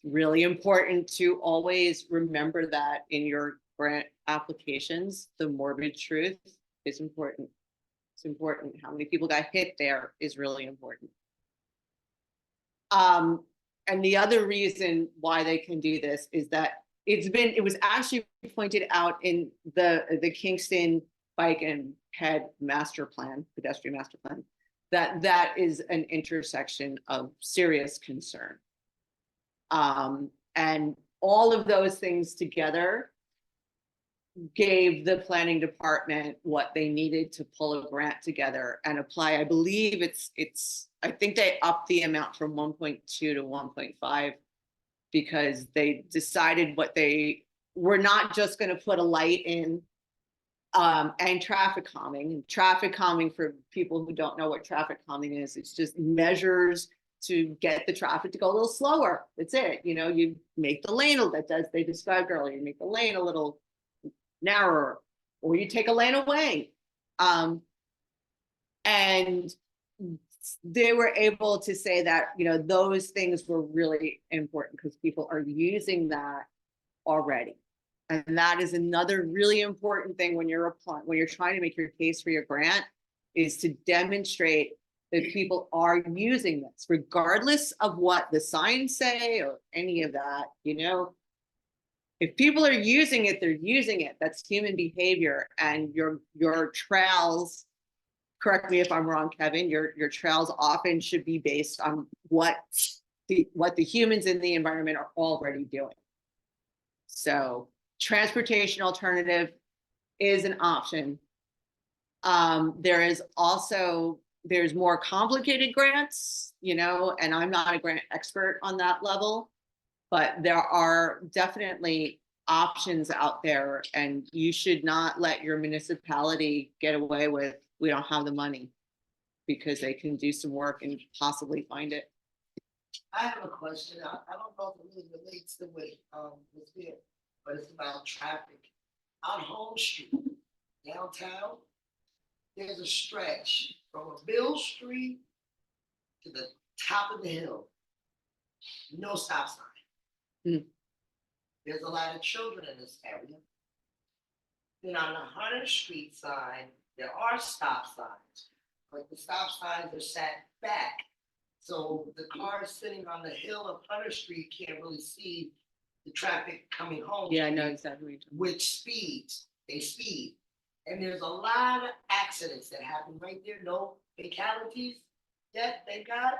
Really important to always remember that in your grant applications. The morbid truth is important. It's important. How many people got hit there is really important. And the other reason why they can do this is that it was actually pointed out in the Kingston Bike and Head Master Plan, pedestrian master plan, that is an intersection of serious concern. And all of those things together gave the planning department what they needed to pull a grant together and apply. I believe I think they upped the amount from 1.2 to 1.5 because they decided what they were not just going to put a light in and traffic calming. And traffic calming, for people who don't know what traffic calming is, it's just measures to get the traffic to go a little slower. That's it. You know, you make the lane, they described earlier, you make the lane a little narrower, or you take a lane away. And they were able to say that, you know, those things were really important because people are using that already. And that is another really important thing when you're applying, when you're trying to make your case for your grant, is to demonstrate that people are using this, regardless of what the signs say or any of that. You know, if people are using it, they're using it. That's human behavior. And your trails correct me if I'm wrong, Kevin, your trails often should be based on what the humans in the environment are already doing. So transportation alternative is an option. There is also, there's more complicated grants, you know, and I'm not a grant expert on that level, but there are definitely options out there, and you should not let your municipality get away with, we don't have the money, because they can do some work and possibly find it. I have a question. I don't know if it really relates to what was there, but it's about traffic. On Home Street, downtown, there's a stretch from Bill Street to the top of the hill. No stop sign. Mm. There's a lot of children in this area. Then on the Hunter Street side, there are stop signs, but the stop signs are set back. So the cars sitting on the hill of Hunter Street can't really see the traffic coming home. Yeah, I know exactly what you're talking about. Which speeds, they speed. And there's a lot of accidents that happen right there, no fatalities yet, thank God.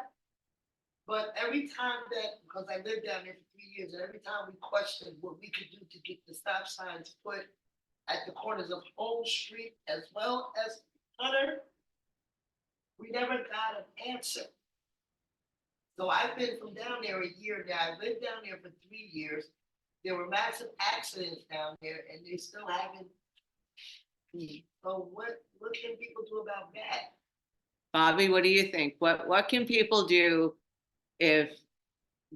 But every time that, because I lived down there for 3 years, and every time we questioned what we could do to get the stop signs put at the corners of Home Street as well as Hunter, we never got an answer. So I've been from down there a year now. I lived down there for 3 years. There were massive accidents down there, and they still haven't. So what can people do about that? Bobby, what do you think? What can people do if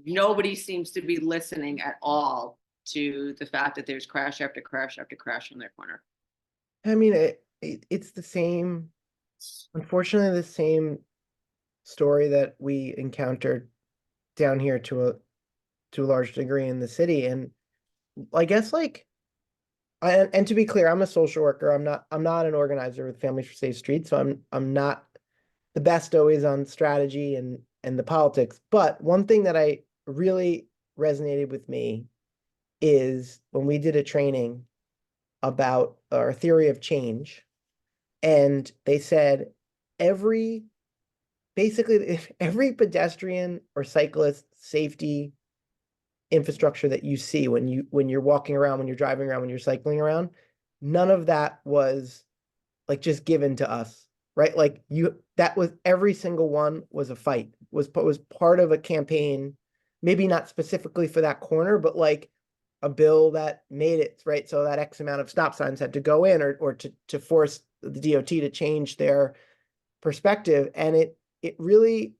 nobody seems to be listening at all to the fact that there's crash after crash after crash on their corner? I mean, it's the same, unfortunately, the same story that we encountered down here to a large degree in the city. And I guess like, and to be clear, I'm a social worker. I'm not an organizer with Families for Safe Streets, so I'm not the best always on strategy and the politics. But one thing that I really resonated with me is when we did a training about our theory of change, and they said basically every pedestrian or cyclist safety infrastructure that you see when you're walking around, when you're driving around, when you're cycling around, none of that was like just given to us, right? Like that was, every single one was a fight, was part of a campaign, maybe not specifically for that corner, but like a bill that made it, right? So that X amount of stop signs had to go in, or to force the DOT to change their perspective. And it really,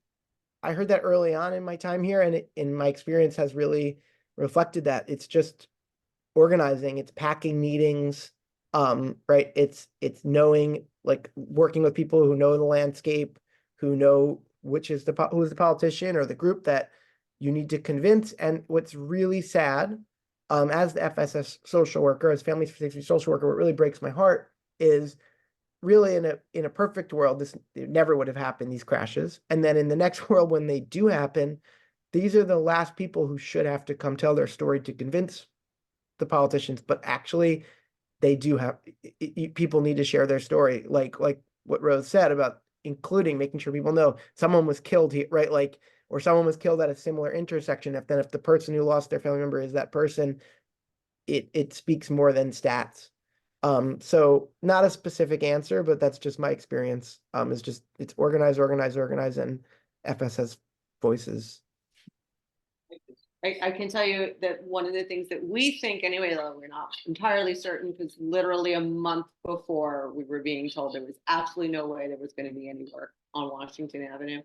I heard that early on in my time here, and in my experience has really reflected that. It's just organizing, it's packing meetings, right? It's knowing, like working with people who know the landscape, who know who's the politician or the group that you need to convince. And what's really sad, as the FSS social worker, as Families for Safety social worker, what really breaks my heart is really in a perfect world, it never would have happened, these crashes. And then in the next world, when they do happen, these are the last people who should have to come tell their story to convince the politicians. But actually, they do have, people need to share their story, like what Rose said about including making sure people know someone was killed here, right? Like, or someone was killed at a similar intersection. If the person who lost their family member is that person, it speaks more than stats. So not a specific answer, but that's just my experience. It's organize, and FSS voices. I can tell you that one of the things that we think anyway, though we're not entirely certain, because literally a month before we were being told there was absolutely no way there was going to be any work on Washington Avenue.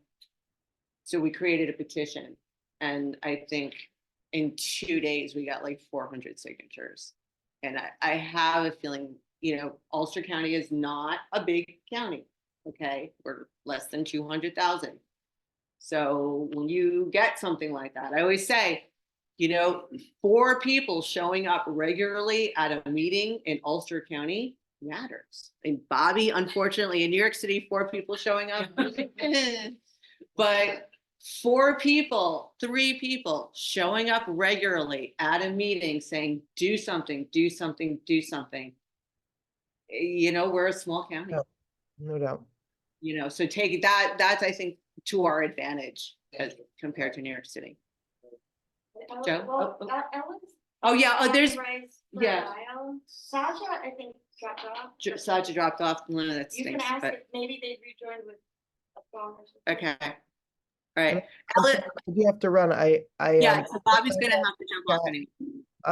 So we created a petition, and I think in 2 days we got like 400 signatures. And I have a feeling, you know, Ulster County is not a big county. Okay, we're less than 200,000. So when you get something like that, I always say, you know, 4 people showing up regularly at a meeting in Ulster County matters. And Bobby, unfortunately, in New York City, 4 people showing up, but 4 people, 3 people showing up regularly at a meeting saying, do something, do something, do something. You know, we're a small county. No doubt. You know, so take that, that's, I think, to our advantage as compared to New York City. Joe? Well, Oh, Ellen's oh, yeah, oh, there's, authorized for yeah. a while. Sasha, I think, dropped off. but Sacha dropped off, Luna, that You can stinks, ask but, if maybe they rejoined with a phone or something. okay. All right, I'm sorry, Ellen, I do have to run. yeah, so Bobby's gonna have to jump off anyway.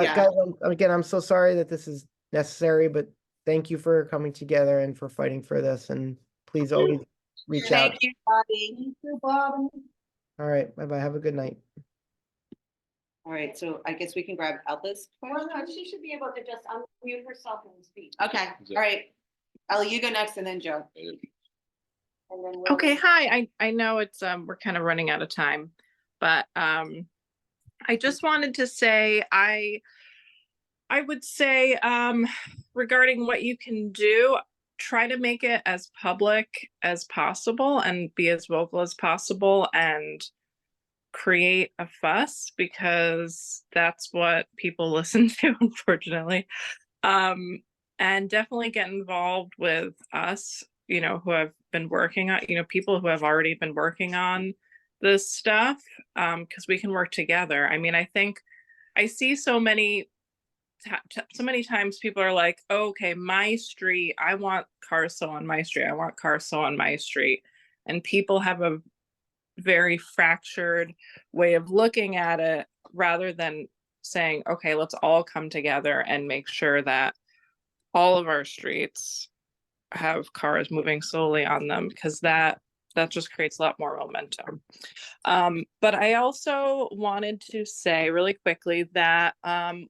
Yeah. Guys, again, I'm so sorry that this is necessary, but thank you for coming together and for fighting for this. And please always reach out. Thank you, Bobby. Thank you, Bobby. All right, bye-bye. Have a good night. All right, so I guess we can grab Ella's Well, question. no, she should be able to just unmute herself and speak. Okay, all right. Ella, you go next and then Joe. And then we'll- Okay, hi. I know it's we're kind of running out of time, but I just wanted to say I would say regarding what you can do, try to make it as public as possible and be as vocal as possible and create a fuss, because that's what people listen to, unfortunately. And definitely get involved with us, you know, who have been working on, you know, people who have already been working on this stuff, because we can work together. I mean, I think I see so many times people are like, oh, okay, my street, I want cars so on my street, I want cars so on my street. And people have a very fractured way of looking at it, rather than saying, okay, let's all come together and make sure that all of our streets have cars moving slowly on them, because that just creates a lot more momentum. But I also wanted to say really quickly that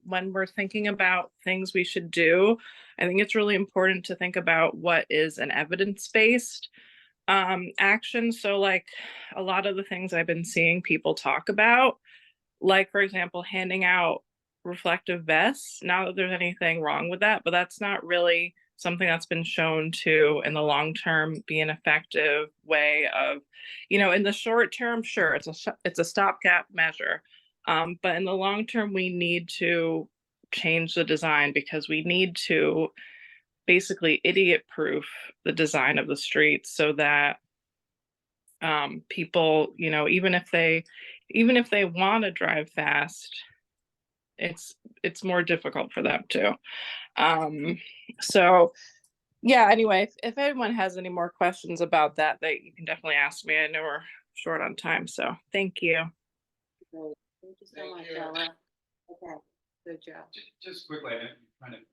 when we're thinking about things we should do, I think it's really important to think about what is an evidence-based action. So like a lot of the things I've been seeing people talk about, like for example, handing out reflective vests. Not that there's anything wrong with that, but that's not really something that's been shown to in the long term be an effective way of, you know, in the short term, sure, it's a stopgap measure, but in the long term we need to change the design, because we need to basically idiot proof the design of the streets so that people, you know, even if they want to drive fast, it's more difficult for them to. So yeah, anyway, if anyone has any more questions about that, you can definitely ask me. I know we're short on time, so thank you. Great. Thank you so Thank much, you. Ella. Okay, good job. Just quickly, I know you're trying to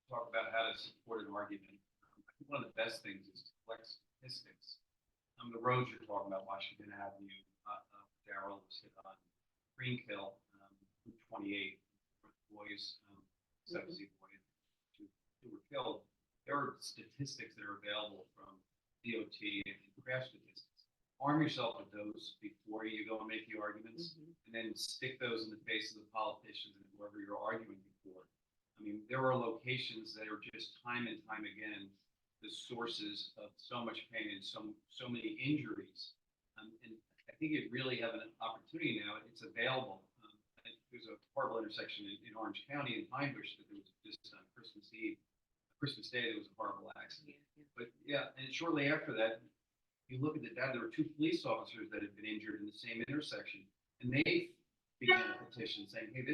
talk about how to support an argument. I think one of the best things is to collect statistics. The roads you're talking about, Washington Avenue, Darrell was hit on Greenkill, Route 28, boys, 70 boys, two were killed. There are statistics that are available from DOT and crash statistics. Arm yourself with those before you go and make the arguments, and then stick those in the face of the politicians and whoever you're arguing before. I mean, there are locations that are just time and time again the sources of so much pain and so many injuries. And I think you really have an opportunity now. It's available. There's a horrible intersection in Orange County in Pine Bush that there was just on Christmas Day, there was a horrible accident. But yeah, and shortly after that, you look at the data, there were 2 police officers that had been injured in the same intersection. And they began a petition saying, hey,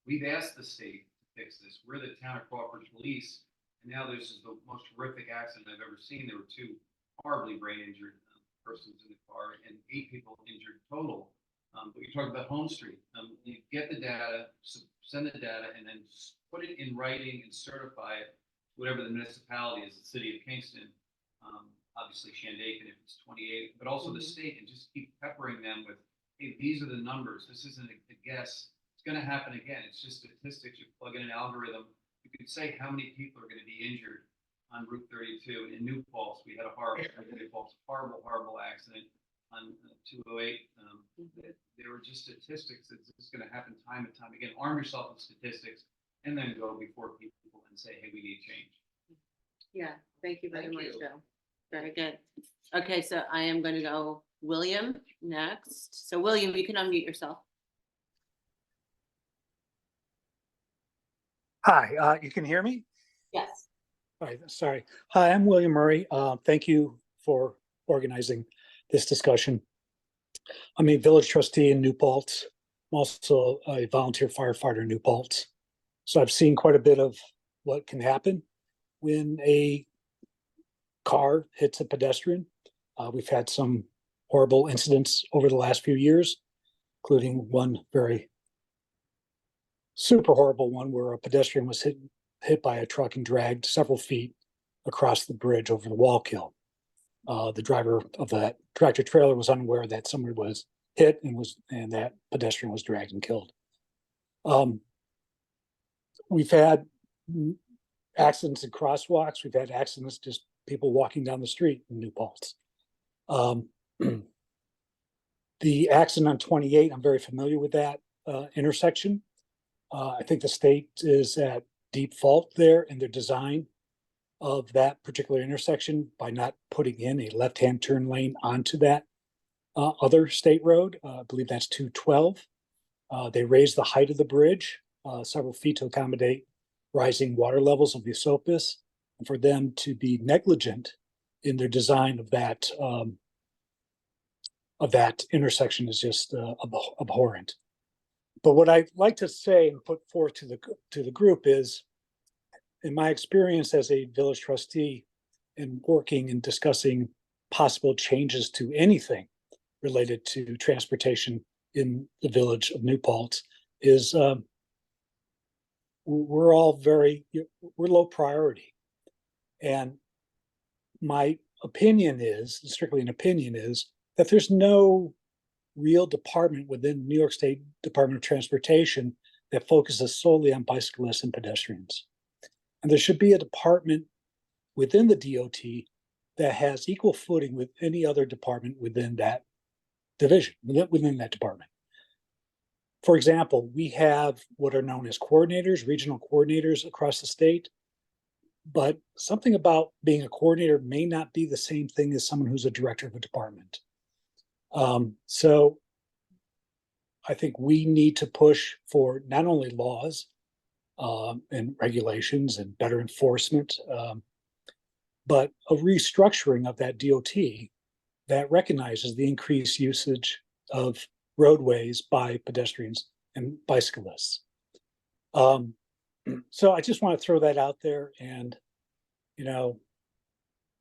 we've asked the state to fix this. We're the town of Crawford Police. And now this is the most horrific accident I've ever seen. There were 2 horribly brain injured persons in the car and 8 people injured total. But you're talking about Home Street. You get the data, send the data, and then put it in writing and certify it, whatever the municipality is, the city of Kingston, obviously Shandaken if it's 28, but also the state, and just keep peppering them with, hey, these are the numbers. This isn't a guess. It's going to happen again. It's just statistics. You plug in an algorithm. You could say how many people are going to be injured on Route 32 in New Paltz. We had a horrible accident on 208. There were just statistics that's just going to happen time and time again. Arm yourself with statistics and then go before people and say, hey, we need change. Yeah, thank you very Thank much, you. Joe. Very good. Okay, so I am going to go William next. So William, you can unmute yourself. Hi, you can hear me? Yes. All right, sorry. Hi, I'm William Murray. Thank you for organizing this discussion. I'm a village trustee in New Paltz. I'm also a volunteer firefighter in New Paltz. So I've seen quite a bit of what can happen when a car hits a pedestrian. We've had some horrible incidents over the last few years, including one very super horrible one where a pedestrian was hit by a truck and dragged several feet across the bridge over the Wallkill. The driver of that tractor trailer was unaware that somebody was hit and that pedestrian was dragged and killed. We've had accidents in crosswalks. We've had accidents just people walking down the street in New Paltz. The accident on 28, I'm very familiar with that intersection. I think the state is at deep fault there in their design of that particular intersection by not putting in a left-hand turn lane onto that other state road. I believe that's 212. They raised the height of the bridge several feet to accommodate rising water levels of the Esopus, and for them to be negligent in their design of that intersection is just abhorrent. But what I'd like to say and put forth to the group is, in my experience as a village trustee and working and discussing possible changes to anything related to transportation in the village of New Paltz, is we're low priority. And my opinion is, strictly an opinion, is that there's no real department within New York State Department of Transportation that focuses solely on bicyclists and pedestrians. And there should be a department within the DOT that has equal footing with any other department within that division, within that department. For example, we have what are known as coordinators, regional coordinators across the state. But something about being a coordinator may not be the same thing as someone who's a director of a department. So I think we need to push for not only laws and regulations and better enforcement, but a restructuring of that DOT that recognizes the increased usage of roadways by pedestrians and bicyclists. So I just want to throw that out there, and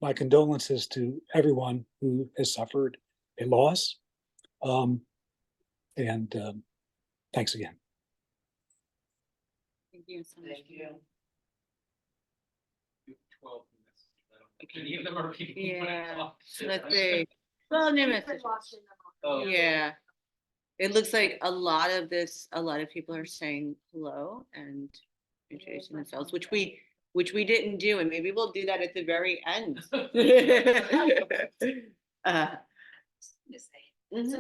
my condolences to everyone who has suffered a loss. And thanks again. Thank you so much. Thank you. 12 minutes. I don't think any of them are people. Yeah, let's see. Well, no message. Oh. Yeah. It looks like a lot of people are saying hello and introducing themselves, which we didn't do, and maybe we'll do that at the very end. So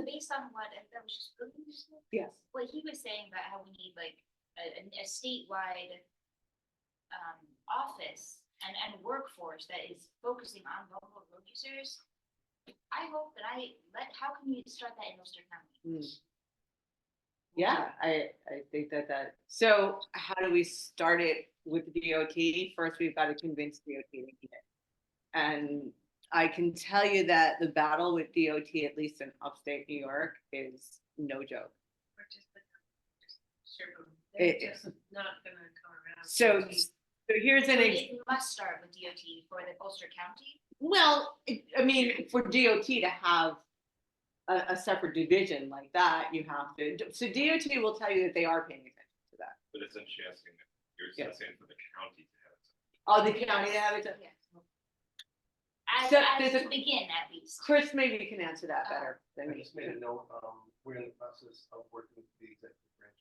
based on what, that was just really interesting. Yes. What he was saying about how we need like a statewide office and workforce that is focusing on local road users. I hope that how can we start that in Ulster County? Yeah, I think that, so how do we start it with DOT? First, we've got to convince DOT to get it. And I can tell you that the battle with DOT, at least in upstate New York, is no joke. It's not gonna come around. So here's an It must start with DOT for the Ulster County. well, I mean, for DOT to have a separate division like that, you have to. So DOT will tell you that they are paying attention to that. But essentially asking, you're Yes. saying for the county to have it. Oh, the county to have it. Yes. As So as there's to begin at least. Chris maybe can answer that better than I me. just made a note, we're in the process of working with the executive branch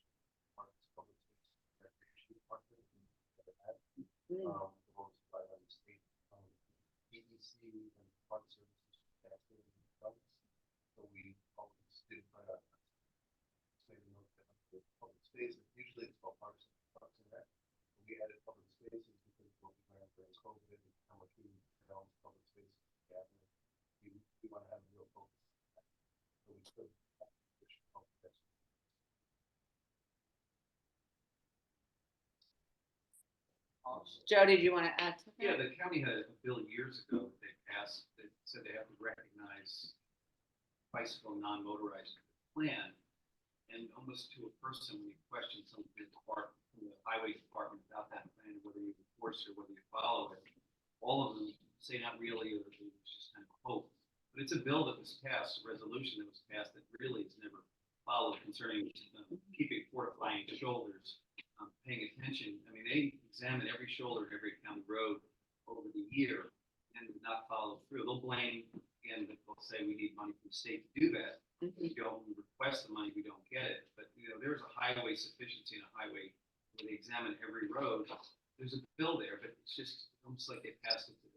of the Public Space Recreation Department. Proposed by the state, EDC and Park Services. So we always did put up. Made a note that the public spaces, usually it's called Parks and Rec. We added public spaces because what we learned during COVID and how much we developed public spaces. We want to have a real focus. So we still have additional public spaces. Joe, did you want to add to that? Yeah, the county had a bill years ago that they passed that said they have to recognize bicycle non-motorized plan. And almost to a person, when you question something from the highway department about that plan, whether you enforce it or whether you follow it, all of them say not really, or it's just kind of hope. But it's a bill that was passed, a resolution that was passed that really is never followed concerning keeping fortifying shoulders, paying attention. I mean, they examine every shoulder, every county road over the year and did not follow through. They'll blame, again, they'll say we need money from the state to do that. We don't request the money, we don't get it. But, you know, there's a highway sufficiency in a highway where they examine every road. There's a bill there, but it's just almost like they passed it to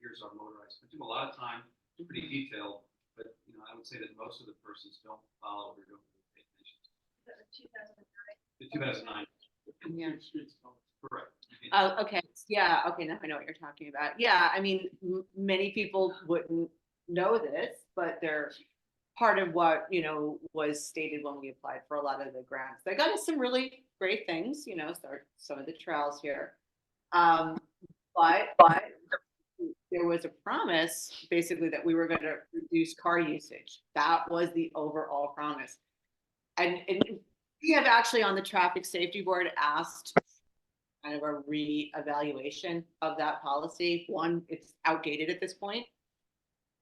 here's our motorized. It took a lot of time, it's pretty detailed, but, you know, I would say that most of the persons don't follow or don't really pay attention. The 2009. Yeah. Correct. Oh, okay. Yeah. Okay. Now I know what you're talking about. Yeah. I mean, many people wouldn't know this, but they're part of what, you know, was stated when we applied for a lot of the grants. They got us some really great things, you know, some of the trails here. But there was a promise basically that we were going to reduce car usage. That was the overall promise. And we have actually on the traffic safety board asked kind of a re-evaluation of that policy. One, it's outdated at this point.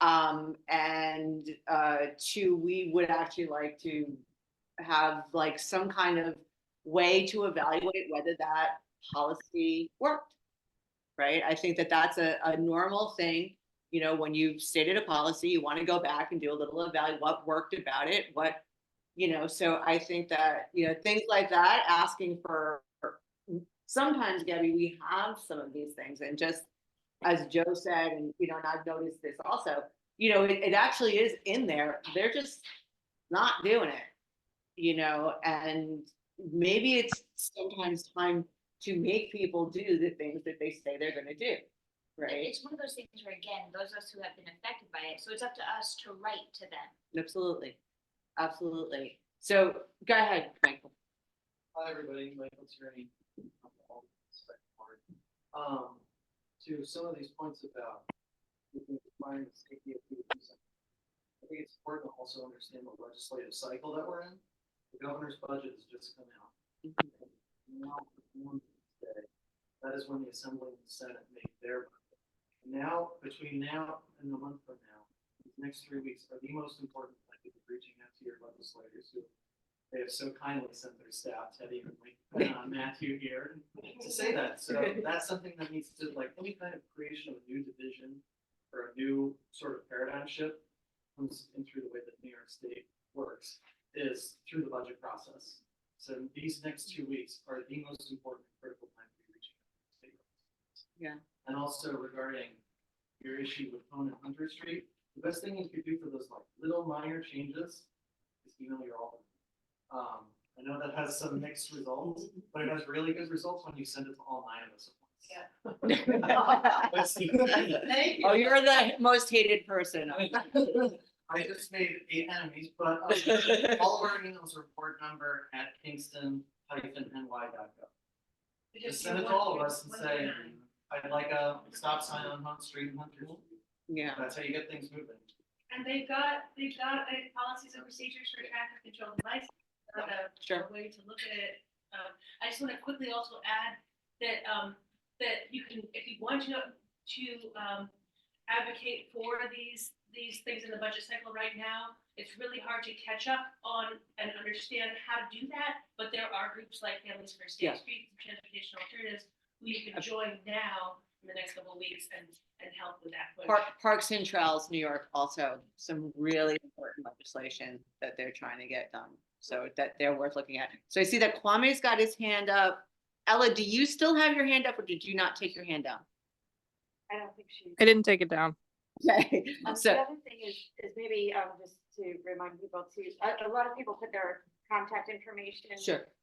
And two, we would actually like to have like some kind of way to evaluate whether that policy worked. Right? I think that that's a normal thing. You know, when you've stated a policy, you want to go back and do a little evaluate what worked about it, what, you know, so I think that, you know, things like that, asking for, sometimes, Gabby, we have some of these things and just as Joe said, and, you know, and I've noticed this also, you know, it actually is in there. They're just not doing it, you know, and maybe it's sometimes time to make people do the things that they say they're going to do, right? It's one of those things where, again, those of us who have been affected by it, so it's up to us to write to them. Absolutely. Absolutely. So go ahead, Michael. Hi, everybody. Michael Tierney. To some of these points about defining the safety of people, I think it's important to also understand the legislative cycle that we're in. The governor's budget has just come out. That is when the Assembly and the Senate make their budget. Now, between now and a month from now, these next 3 weeks are the most important. I think reaching out to your legislators who they have so kindly sent their staff, Teddy and Matthew here to say that. So that's something that needs to, like, any kind of creation of a new division or a new sort of paradigm shift comes in through the way that New York State works is through the budget process. So these next 2 weeks are the most important critical time to be reaching out to the state. Yeah. And also regarding your issue with Conan Hunter Street, the best thing you could do for those like little minor changes is email your alderman. I know that has some mixed results, but it has really good results when you send it to all 9 of us at once. Yeah. Thank you. Oh, you're the most hated person. I just made 8 enemies, but all of our emails are port number at kingston-ny.gov. Just send it to all of us and say, I'd like a stop sign on Hunt Street in Hunter. Yeah. That's how you get things moving. And they've got policies and procedures for traffic control devices. Sure. A way to look at it. I just want to quickly also add that that you can, if you want to advocate for these things in the budget cycle right now, it's really hard to catch up on and understand how to do that. But there are groups like Families for State Streets, Transportation Alternatives, who you can join now in the next couple of weeks and help with that. Parks and Trails, New York, also some really important legislation that they're trying to get done. So that they're worth looking at. So I see that Kwame's got his hand up. Ella, do you still have your hand up or did you not take your hand down? I don't think she. I didn't take it down. Okay. The other thing is maybe just to remind people too, a lot of people put their contact information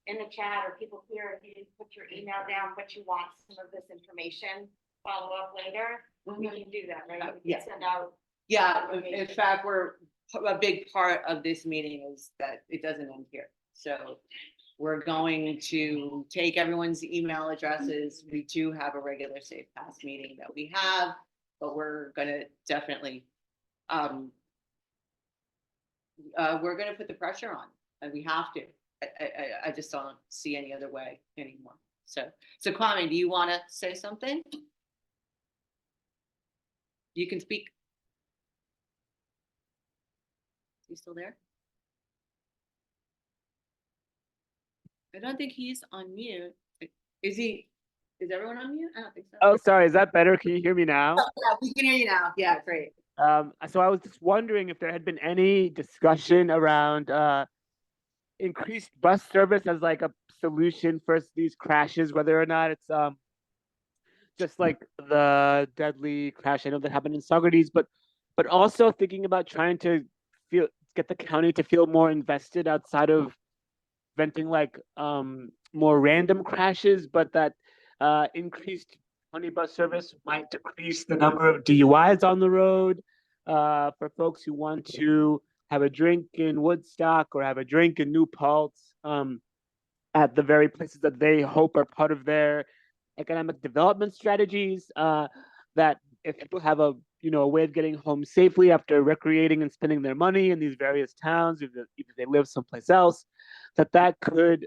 in the chat, or people here, if you didn't put your email down, but you want some of this information, follow up later, we can do that, right? We can send out. Yeah, in fact, a big part of this meeting is that it doesn't end here. So We're going to take everyone's email addresses. We do have a regular Safe Pass meeting that we have, but we're gonna definitely, we're gonna put the pressure on, and we have to. I just don't see any other way anymore. So Kwame, do you want to say something? You can speak. You still there? I don't think he's on mute. Is he? Is everyone on mute? I don't think so. Oh, sorry. Is that better? Can you hear me now? Oh, yeah, we can hear you now. Yeah, great. So I was just wondering if there had been any discussion around increased bus service as like a solution for these crashes, whether or not it's just like the deadly crash I know that happened in Socrates, but also thinking about trying to get the county to feel more invested outside of preventing like more random crashes, but that increased county bus service might decrease the number of DUIs on the road for folks who want to have a drink in Woodstock or have a drink in New Paltz at the very places that they hope are part of their economic development strategies. That if people have a way of getting home safely after recreating and spending their money in these various towns, if they live someplace else, that could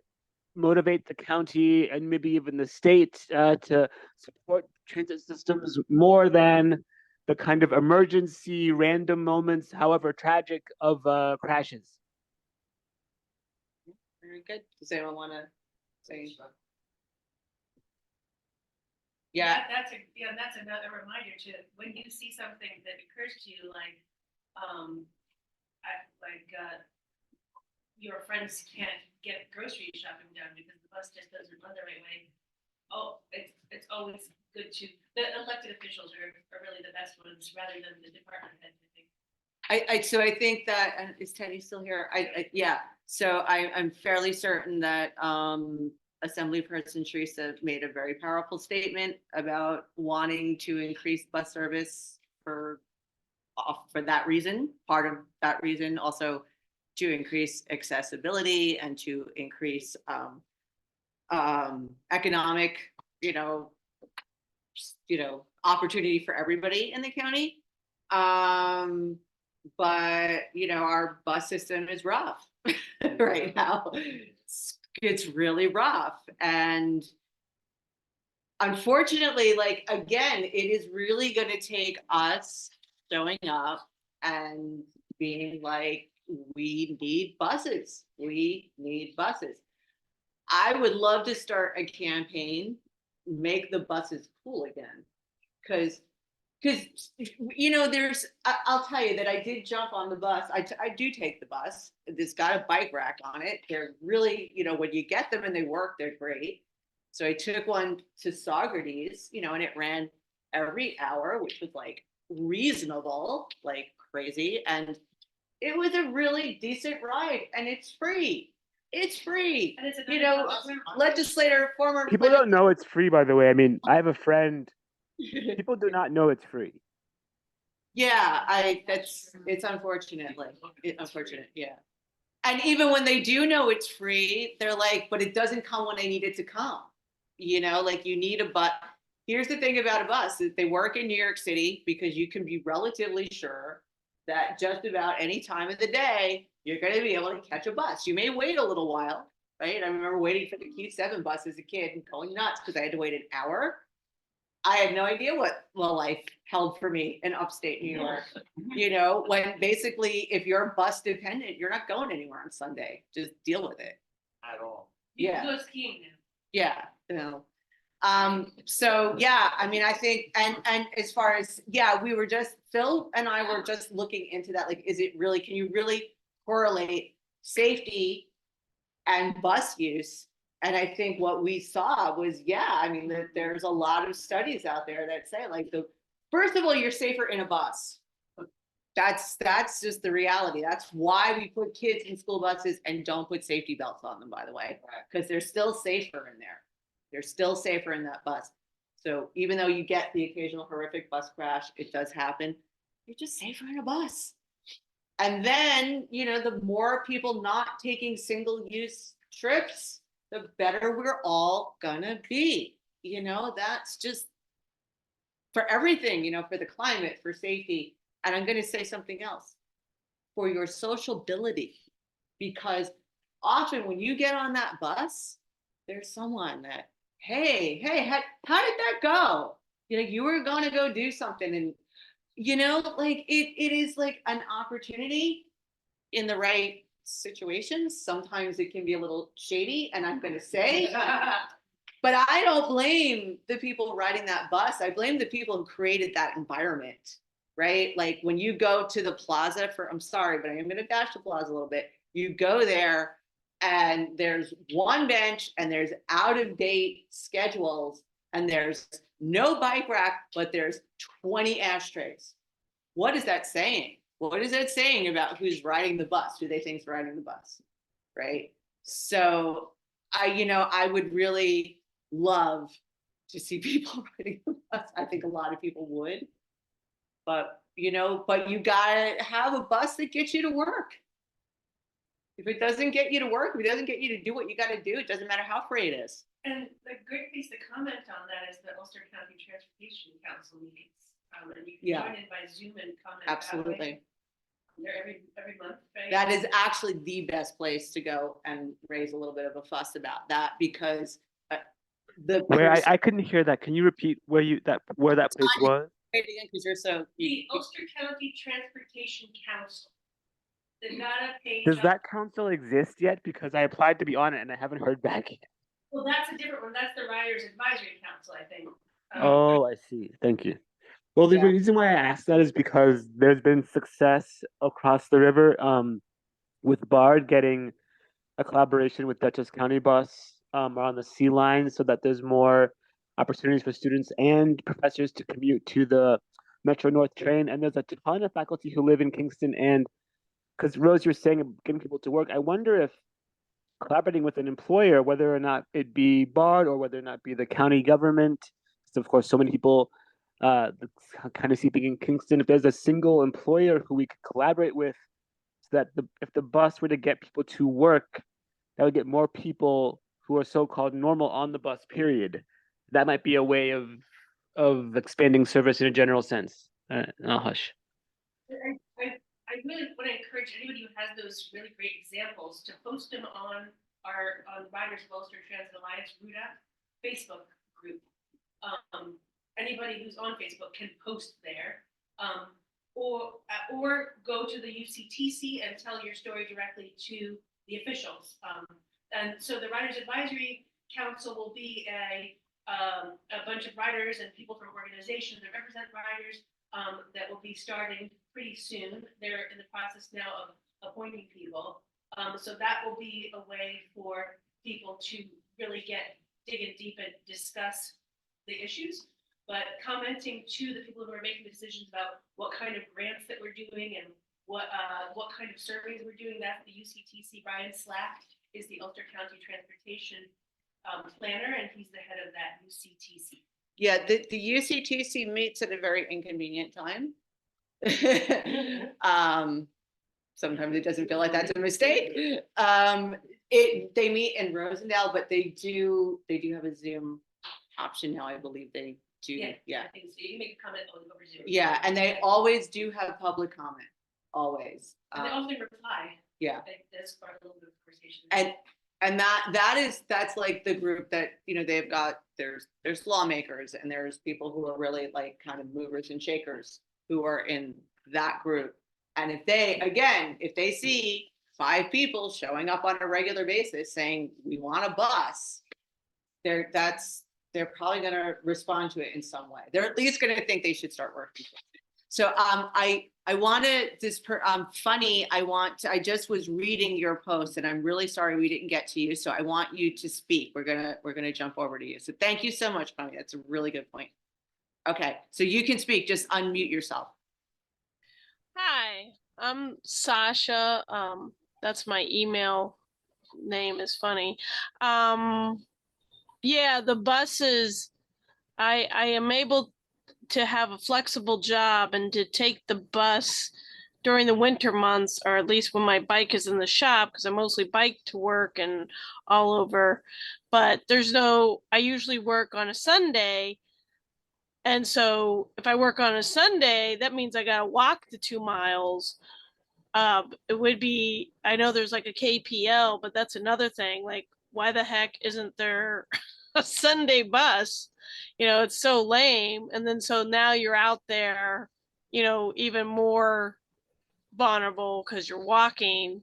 motivate the county and maybe even the state to support transit systems more than the kind of emergency random moments, however tragic, of crashes. Very good. Does anyone want to say? Yeah. That's another reminder to, when you see something that occurs to you, like, your friends can't get grocery shopping done because the bus just doesn't run the right way. Oh, it's always good to, the elected officials are really the best ones rather than the department heads, I think. So I think that, and is Teddy still here? Yeah. So I'm fairly certain that Assemblyperson Teresa made a very powerful statement about wanting to increase bus service for that reason. Part of that reason also to increase accessibility and to increase economic, opportunity for everybody in the county. But our bus system is rough right now. It's really rough, and unfortunately, like, again, it is really going to take us showing up and being like, we need buses. We need buses. I would love to start a campaign, make the buses cool again, because I'll tell you that I did jump on the bus. I do take the bus. It's got a bike rack on it. They're really, when you get them and they work, they're great. So I took one to Socrates, and it ran every hour, which was like reasonable, like crazy. And it was a really decent ride, and it's free. It's free. And it's former People don't know it's free, by the way. I mean, I have a friend. People do not know it's free. Yeah, it's unfortunate. Unfortunate, yeah. And even when they do know it's free, they're like, but it doesn't come when I need it to come. Like, you need a bus. Here's the thing about a bus, that they work in New York City because you can be relatively sure that just about any time of the day, you're going to be able to catch a bus. You may wait a little while, right? I remember waiting for the Q7 bus as a kid and going nuts because I had to wait an hour. I had no idea what life held for me in upstate New York. When basically, if you're bus dependent, you're not going anywhere on Sunday. Just deal with it. At all. You can go skiing now. Yeah. So yeah, I mean, I think, and as far as, Phil and I were just looking into that. Like, can you really correlate safety and bus use? And I think what we saw was, there's a lot of studies out there that say, like, first of all, you're safer in a bus. That's just the reality. That's why we put kids in school buses and don't put safety belts on them, by the way, because they're still safer in there. They're still safer in that bus. So even though you get the occasional horrific bus crash, it does happen, you're just safer in a bus. And then, the more people not taking single-use trips, the better we're all gonna be. That's just for everything, for the climate, for safety. And I'm gonna say something else, for your sociability, because often when you get on that bus, there's someone that, hey, how did that go? You were gonna go do something, and like it is like an opportunity in the right situations. Sometimes it can be a little shady, and I'm gonna say, but I don't blame the people riding that bus. I blame the people who created that environment, right? Like when you go to the plaza I'm sorry, but I am gonna bash the plaza a little bit. You go there and there's one bench and there's out of date schedules and there's no bike rack, but there's 20 ashtrays. What is that saying? What is it saying about who's riding the bus? Who they think is riding the bus, right? So I would really love to see people riding the bus. I think a lot of people would, but you gotta have a bus that gets you to work. If it doesn't get you to work, if it doesn't get you to do what you got to do, it doesn't matter how free it is. And the great piece to comment on that is the Ulster County Transportation Council meetings. And you can join in by Zoom and comment. Absolutely. They're every month, right? That is actually the best place to go and raise a little bit of a fuss about that, because I couldn't hear that. Can you repeat where that place was? Because you're so. The Ulster County Transportation Council. The data page. Does that council exist yet? Because I applied to be on it and I haven't heard back yet. Well, that's a different one. That's the Riders Advisory Council, I think. Oh, I see. Thank you. Well, the reason why I asked that is because there's been success across the river with BARD getting a collaboration with Dutchess County Bus on the C line, so that there's more opportunities for students and professors to commute to the Metro North train. And there's a ton of faculty who live in Kingston, and because Rose, you're saying getting people to work, I wonder if collaborating with an employer, whether or not it be BARD or whether or not be the county government, because of course so many people kind of sleeping in Kingston, if there's a single employer who we could collaborate with, so that if the bus were to get people to work, that would get more people who are so-called normal on the bus, period. That might be a way of expanding service in a general sense. I'll hush. I really want to encourage anybody who has those really great examples to post them on the Riders of Ulster Transit Alliance RUDA Facebook group. Anybody who's on Facebook can post there, or go to the UCTC and tell your story directly to the officials. And so the Riders Advisory Council will be a bunch of riders and people from organizations that represent riders that will be starting pretty soon. They're in the process now of appointing people. So that will be a way for people to really dig in deep and discuss the issues, but commenting to the people who are making decisions about what kind of grants that we're doing and what kind of surveys we're doing. That's the UCTC. Brian Slack is the Ulster County Transportation planner, and he's the head of that UCTC. Yeah, the UCTC meets at a very inconvenient time. Sometimes it doesn't feel like that's a mistake. They meet in Rosendale, but they do have a Zoom option now. I believe they do. Yeah. I think so. You can make a comment over Zoom. Yeah, and they always do have public comment. Always. And they often reply. Yeah. That's part of a little bit of conversation. And that's like the group that they've got. There's lawmakers and there's people who are really like kind of movers and shakers who are in that group. And if they see 5 people showing up on a regular basis saying we want a bus, they're probably going to respond to it in some way. They're at least going to think they should start working. So I want to funny. I just was reading your post and I'm really sorry we didn't get to you. So I want you to speak. We're gonna jump over to you. So thank you so much, Funny. That's a really good point. Okay, so you can speak. Just unmute yourself. Hi, I'm Sasha. That's my email name is Funny. Yeah, the buses. I am able to have a flexible job and to take the bus during the winter months, or at least when my bike is in the shop, because I mostly bike to work and all over. But I usually work on a Sunday. And so if I work on a Sunday, that means I gotta walk the 2 miles. It would be, I know there's like a KPL, but that's another thing. Like, why the heck isn't there a Sunday bus? It's so lame. And then so now you're out there, even more vulnerable because you're walking.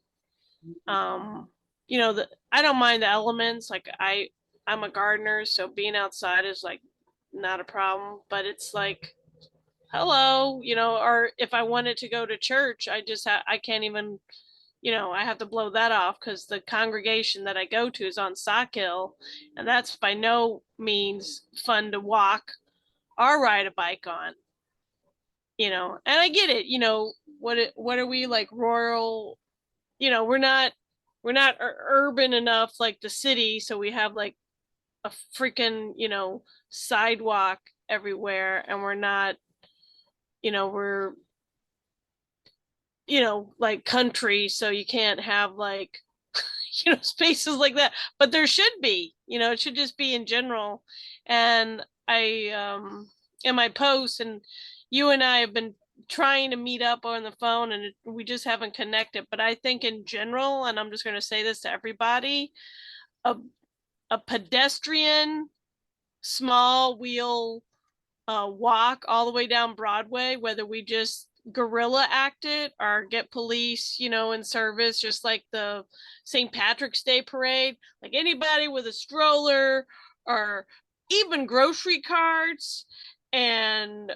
I don't mind the elements. Like I'm a gardener, so being outside is like not a problem. But it's like, hello, or if I wanted to go to church, I can't even, I have to blow that off because the congregation that I go to is on Sock Hill, and that's by no means fun to walk or ride a bike on. And I get it. What are we, like, rural? We're not urban enough like the city, so we have like a freaking sidewalk everywhere, and we're not, we're like country, so you can't have like spaces like that, but there should be, it should just be in general. And I in my posts, and you and I have been trying to meet up on the phone, and we just haven't connected. But I think in general, and I'm just going to say this to everybody, a, a pedestrian small wheel walk all the way down Broadway, whether we just guerrilla act it or get police, in service, just like the St. Patrick's Day parade, like anybody with a stroller or even grocery carts and,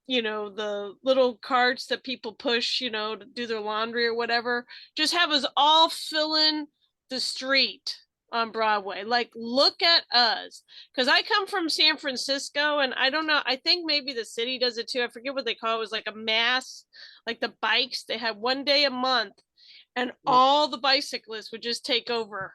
the little carts that people push, to do their laundry or whatever, just have us all fill in the street on Broadway. Like, look at us. Because I come from San Francisco, and I don't know, I think maybe the city does it too. I forget what they call it. It was like a mass, like the bikes, they had one day a month, and all the bicyclists would just take over.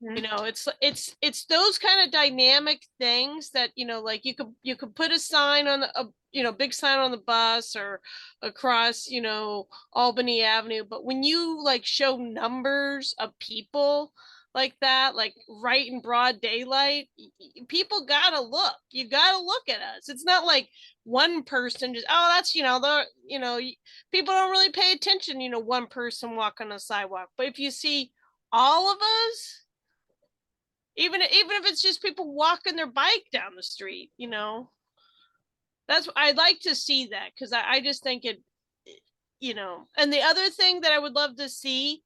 It's those kind of dynamic things that, like you could put a sign on a big sign on the bus or across, Albany Avenue. But when you like show numbers of people like that, like right in broad daylight, people gotta look. You gotta look at us. It's not like one person just, oh, that's, people don't really pay attention, one person walking on a sidewalk. But if you see all of us, even if it's just people walking their bike down the street, that's, I'd like to see that, because I just think it, and the other thing that I would love to see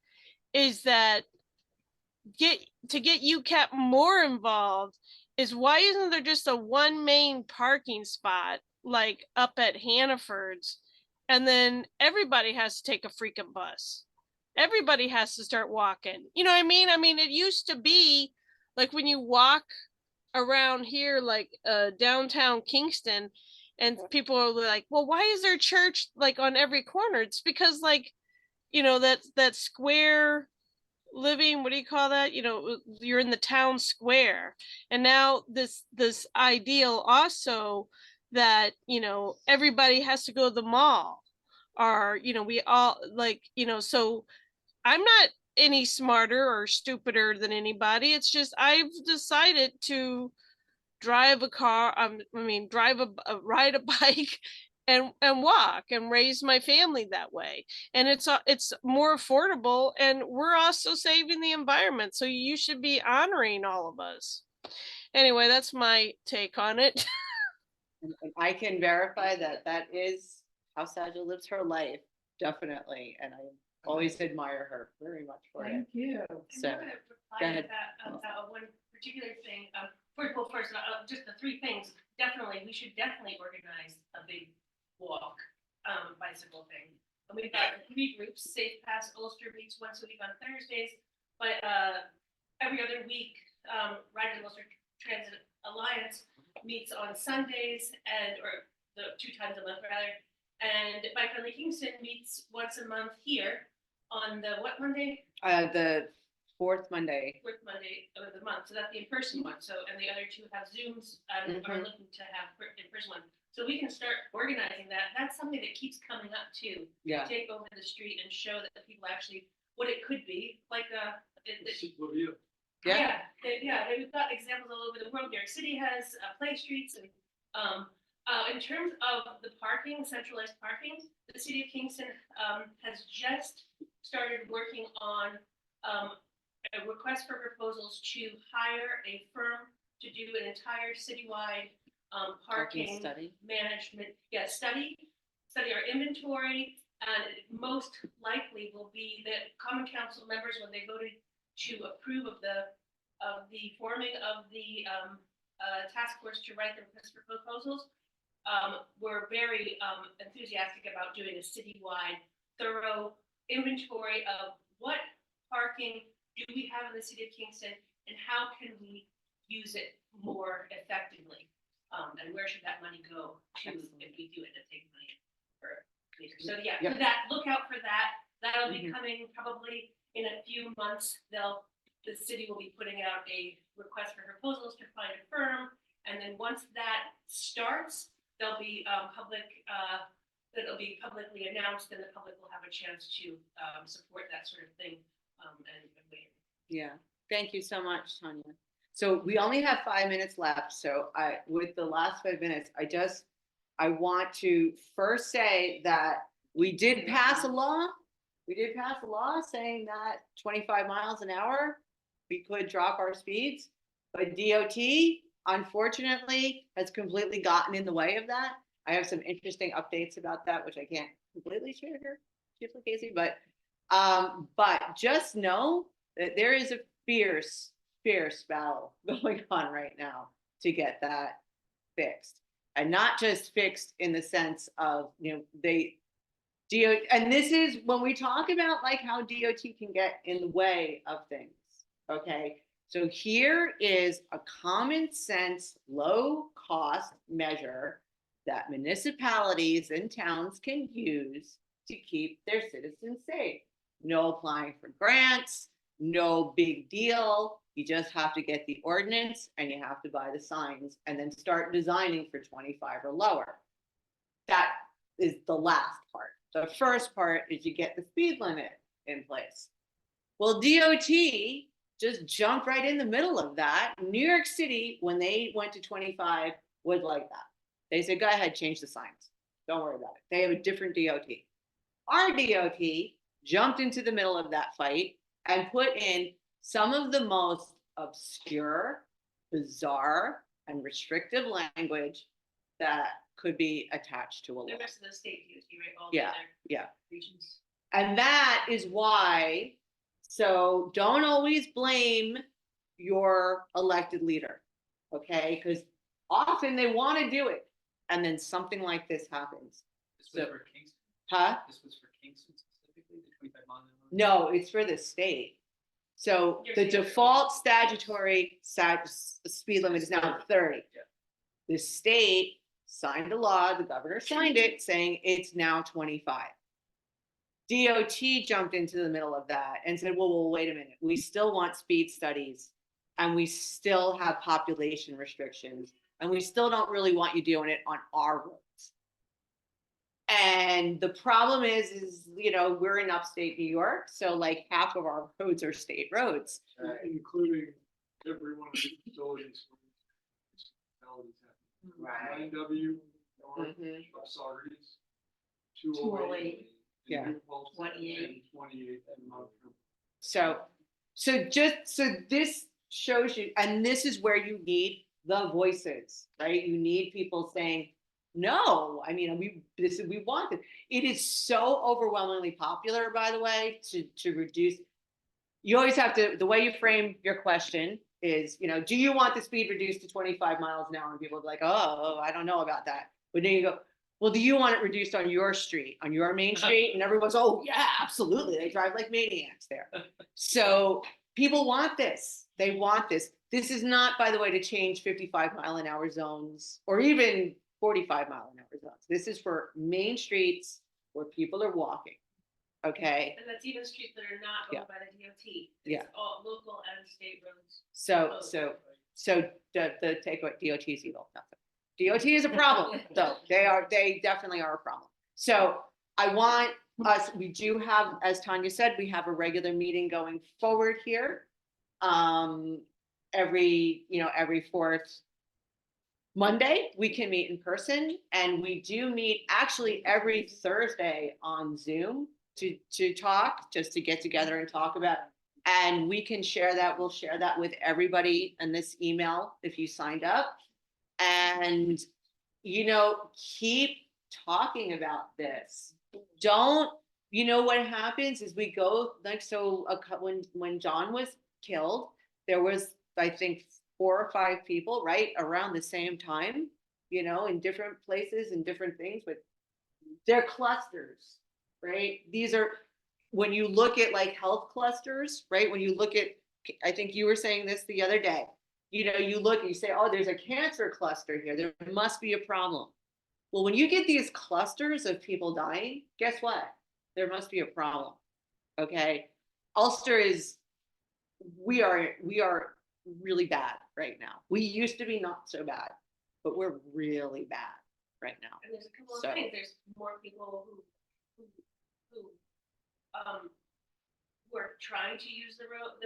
is that get UCAP more involved is, why isn't there just a one main parking spot like up at Hannaford's, and then everybody has to take a freaking bus, everybody has to start walking, you know what I mean, it used to be like when you walk around here, like downtown Kingston, and people are like, well, why is there a church like on every corner? It's because, like, that square living, what do you call that, you're in the town square. And now this ideal also that, everybody has to go to the mall, or we all, like, so I'm not any smarter or stupider than anybody. It's just I've decided to drive a car. Ride a bike, and walk and raise my family that way. And it's more affordable, and we're also saving the environment. So you should be honoring all of us. Anyway, that's my take on it. And I can verify that that is how Saja lives her life, definitely. And I always admire her very much for it. Thank you. So, I'm gonna reply go ahead. to that about one particular thing. First, just the three things. Definitely, we should definitely organize a big walk, bicycle thing. And we've got 3 groups. Safe Pass Ulster meets once a week on Thursdays, but every other week, Ride in Ulster Transit Alliance meets on Sundays, or the 2 times a month rather. And Bike Friendly Kingston meets once a month here on the what Monday? The Fourth Monday. fourth Monday of the month, so that's the in-person one, so, and the other two have Zooms, and are Mhm. looking to have in-person one. So we can start organizing that, that's something that keeps coming up too. Yeah. Take over the street and show that the people actually, what it could be, like, Review. Yeah. We've got examples all over the world. New York City has play streets, and in terms of the parking, centralized parking, the city of Kingston has just started working on a request for proposals to hire a firm to do an entire citywide parking study. management, study our inventory, and most likely will be that common council members, when they voted to approve of the forming of the task force to write the request for proposals, were very enthusiastic about doing a citywide thorough inventory of what parking do we have in the city of Kingston, and how can we use it more effectively? And where should that money go to if we do it to take money for meters? So Yeah. for that, look out for that. That'll be Mhm. coming probably in a few months. The city will be putting out a request for proposals to find a firm, and then once that starts, there'll be that'll be publicly announced, and the public will have a chance to support that sort of thing. And wait. Yeah, thank you so much, Tanya. So we only have 5 minutes left. So with the last 5 minutes, I want to first say that we did pass a law. We did pass a law saying that 25 miles an hour, we could drop our speeds, but DOT, unfortunately, has completely gotten in the way of that. I have some interesting updates about that, which I can't completely share here, Chief Casey, but just know that there is a fierce battle going on right now to get that fixed, and not just fixed in the sense of, and this is when we talk about like how DOT can get in the way of things. Okay, so here is a common sense, low cost measure that municipalities and towns can use to keep their citizens safe. No applying for grants, no big deal. You just have to get the ordinance and you have to buy the signs and then start designing for 25 or lower. That is the last part. The first part is you get the speed limit in place. Well, DOT just jumped right in the middle of that. New York City, when they went to 25, was like that. They said, go ahead, change the signs. Don't worry about it. They have a different DOT. Our DOT jumped into the middle of that fight and put in some of the most obscure, bizarre, and restrictive language that could be attached to a law. The rest of the state DOT, right? All the Yeah, other yeah. regions. And that is why, so don't always blame your elected leader, okay? Because often they want to do it, and then something like this happens. This was for Kingston? Huh? This was for Kingston specifically, the 25 mile an hour? No, it's for the state. So the default statutory speed limit is now 30. Yeah. The state signed a law, the governor signed it, saying it's now 25. DOT jumped into the middle of that and said, well, wait a minute. We still want speed studies, and we still have population restrictions, and we still don't really want you doing it on our roads. And the problem is, we're in upstate New York, so like half of our roads are state roads. Including every one of the utilities. Right. 9W, Mhm. Saugerties, 208, yeah. 28. 28 and Montgomery. So this shows you, and this is where you need the voices, right? You need people saying, no, I mean, we want it. It is so overwhelmingly popular, by the way, to reduce. You always have to, the way you frame your question is, do you want the speed reduced to 25 miles an hour? And people are like, oh, I don't know about that. But then you go, well, do you want it reduced on your street, on your main street? And everyone's, oh yeah, absolutely. They drive like maniacs there. So people want this. They want this. This is not, by the way, to change 55 mile an hour zones or even 45 mile an hour zones. This is for main streets where people are walking. Okay, And that's even streets that are not Yeah. owned by the DOT. Yeah. It's all local and state roads. so the takeaway, DOT is evil. Nothing. DOT is a problem, though. They definitely are a problem. So I want us, we do have, as Tanya said, we have a regular meeting going forward here. Every fourth Monday, we can meet in person, and we do meet actually every Thursday on Zoom to talk, just to get together and talk about. And we can share that, we'll share that with everybody in this email if you signed up. And, keep talking about this. Don't, what happens is we go, like, so when John was killed, there was, I think, 4 or 5 people, right, around the same time, in different places and different things, but they're clusters, right? These are, when you look at like health clusters, right? When you look at, I think you were saying this the other day, you look and you say, oh, there's a cancer cluster here. There must be a problem. Well, when you get these clusters of people dying, guess what? There must be a problem. Okay. Ulster is, we are really bad right now. We used to be not so bad, but we're really bad right now. And there's a couple of So- things. There's more people who are trying to use the roads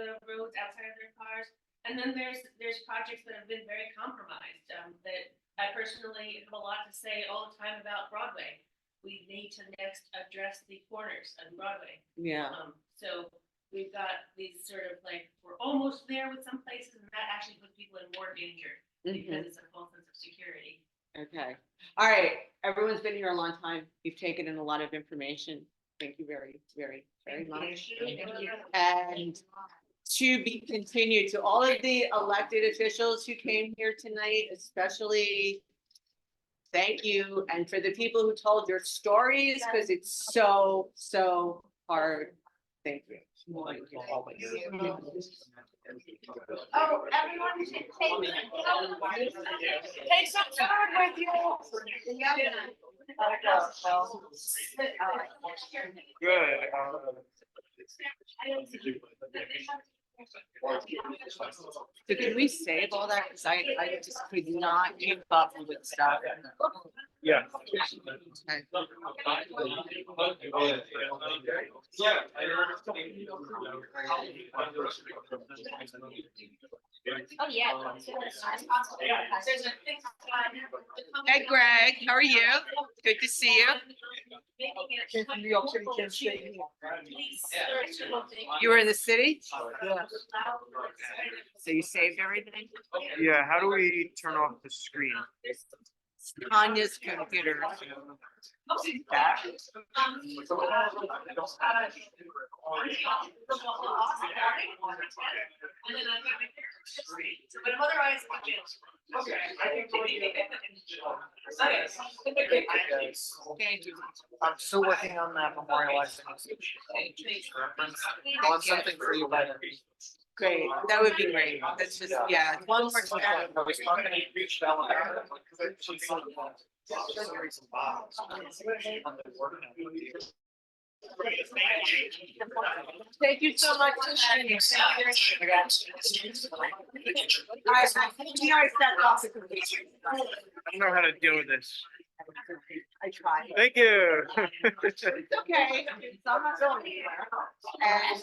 outside of their cars. And then there's projects that have been very compromised, that I personally have a lot to say all the time about Broadway. We need to next address the corners on Broadway. Yeah. So we've got these sort of like, we're almost there with some places, and that actually puts people in more danger because it's a false sense of security. Okay. All right. Everyone's been here a long time. You've taken in a lot of information. Thank you very, very, very much. And to be continued, to all of the elected officials who came here tonight, especially, thank you. And for the people who told your stories, because it's so, so hard. Thank you. Oh, everyone should take some food with you. So can we save all that? Because I just could not keep up with stuff. Yeah. Oh, yeah. Hey, Greg, how are you? Good to see you. You were in the city? Yeah. So you saved everything? Yeah, how do we turn off the screen? Tanya's computer. But otherwise, I'm still working on that memorializing. I want something for you later. Great, that would be great. That's just, yeah, one more time. I was talking to reached out. Thank you so much. I don't know how to deal with this. I tried. Thank you. It's okay. It's not going anywhere. And,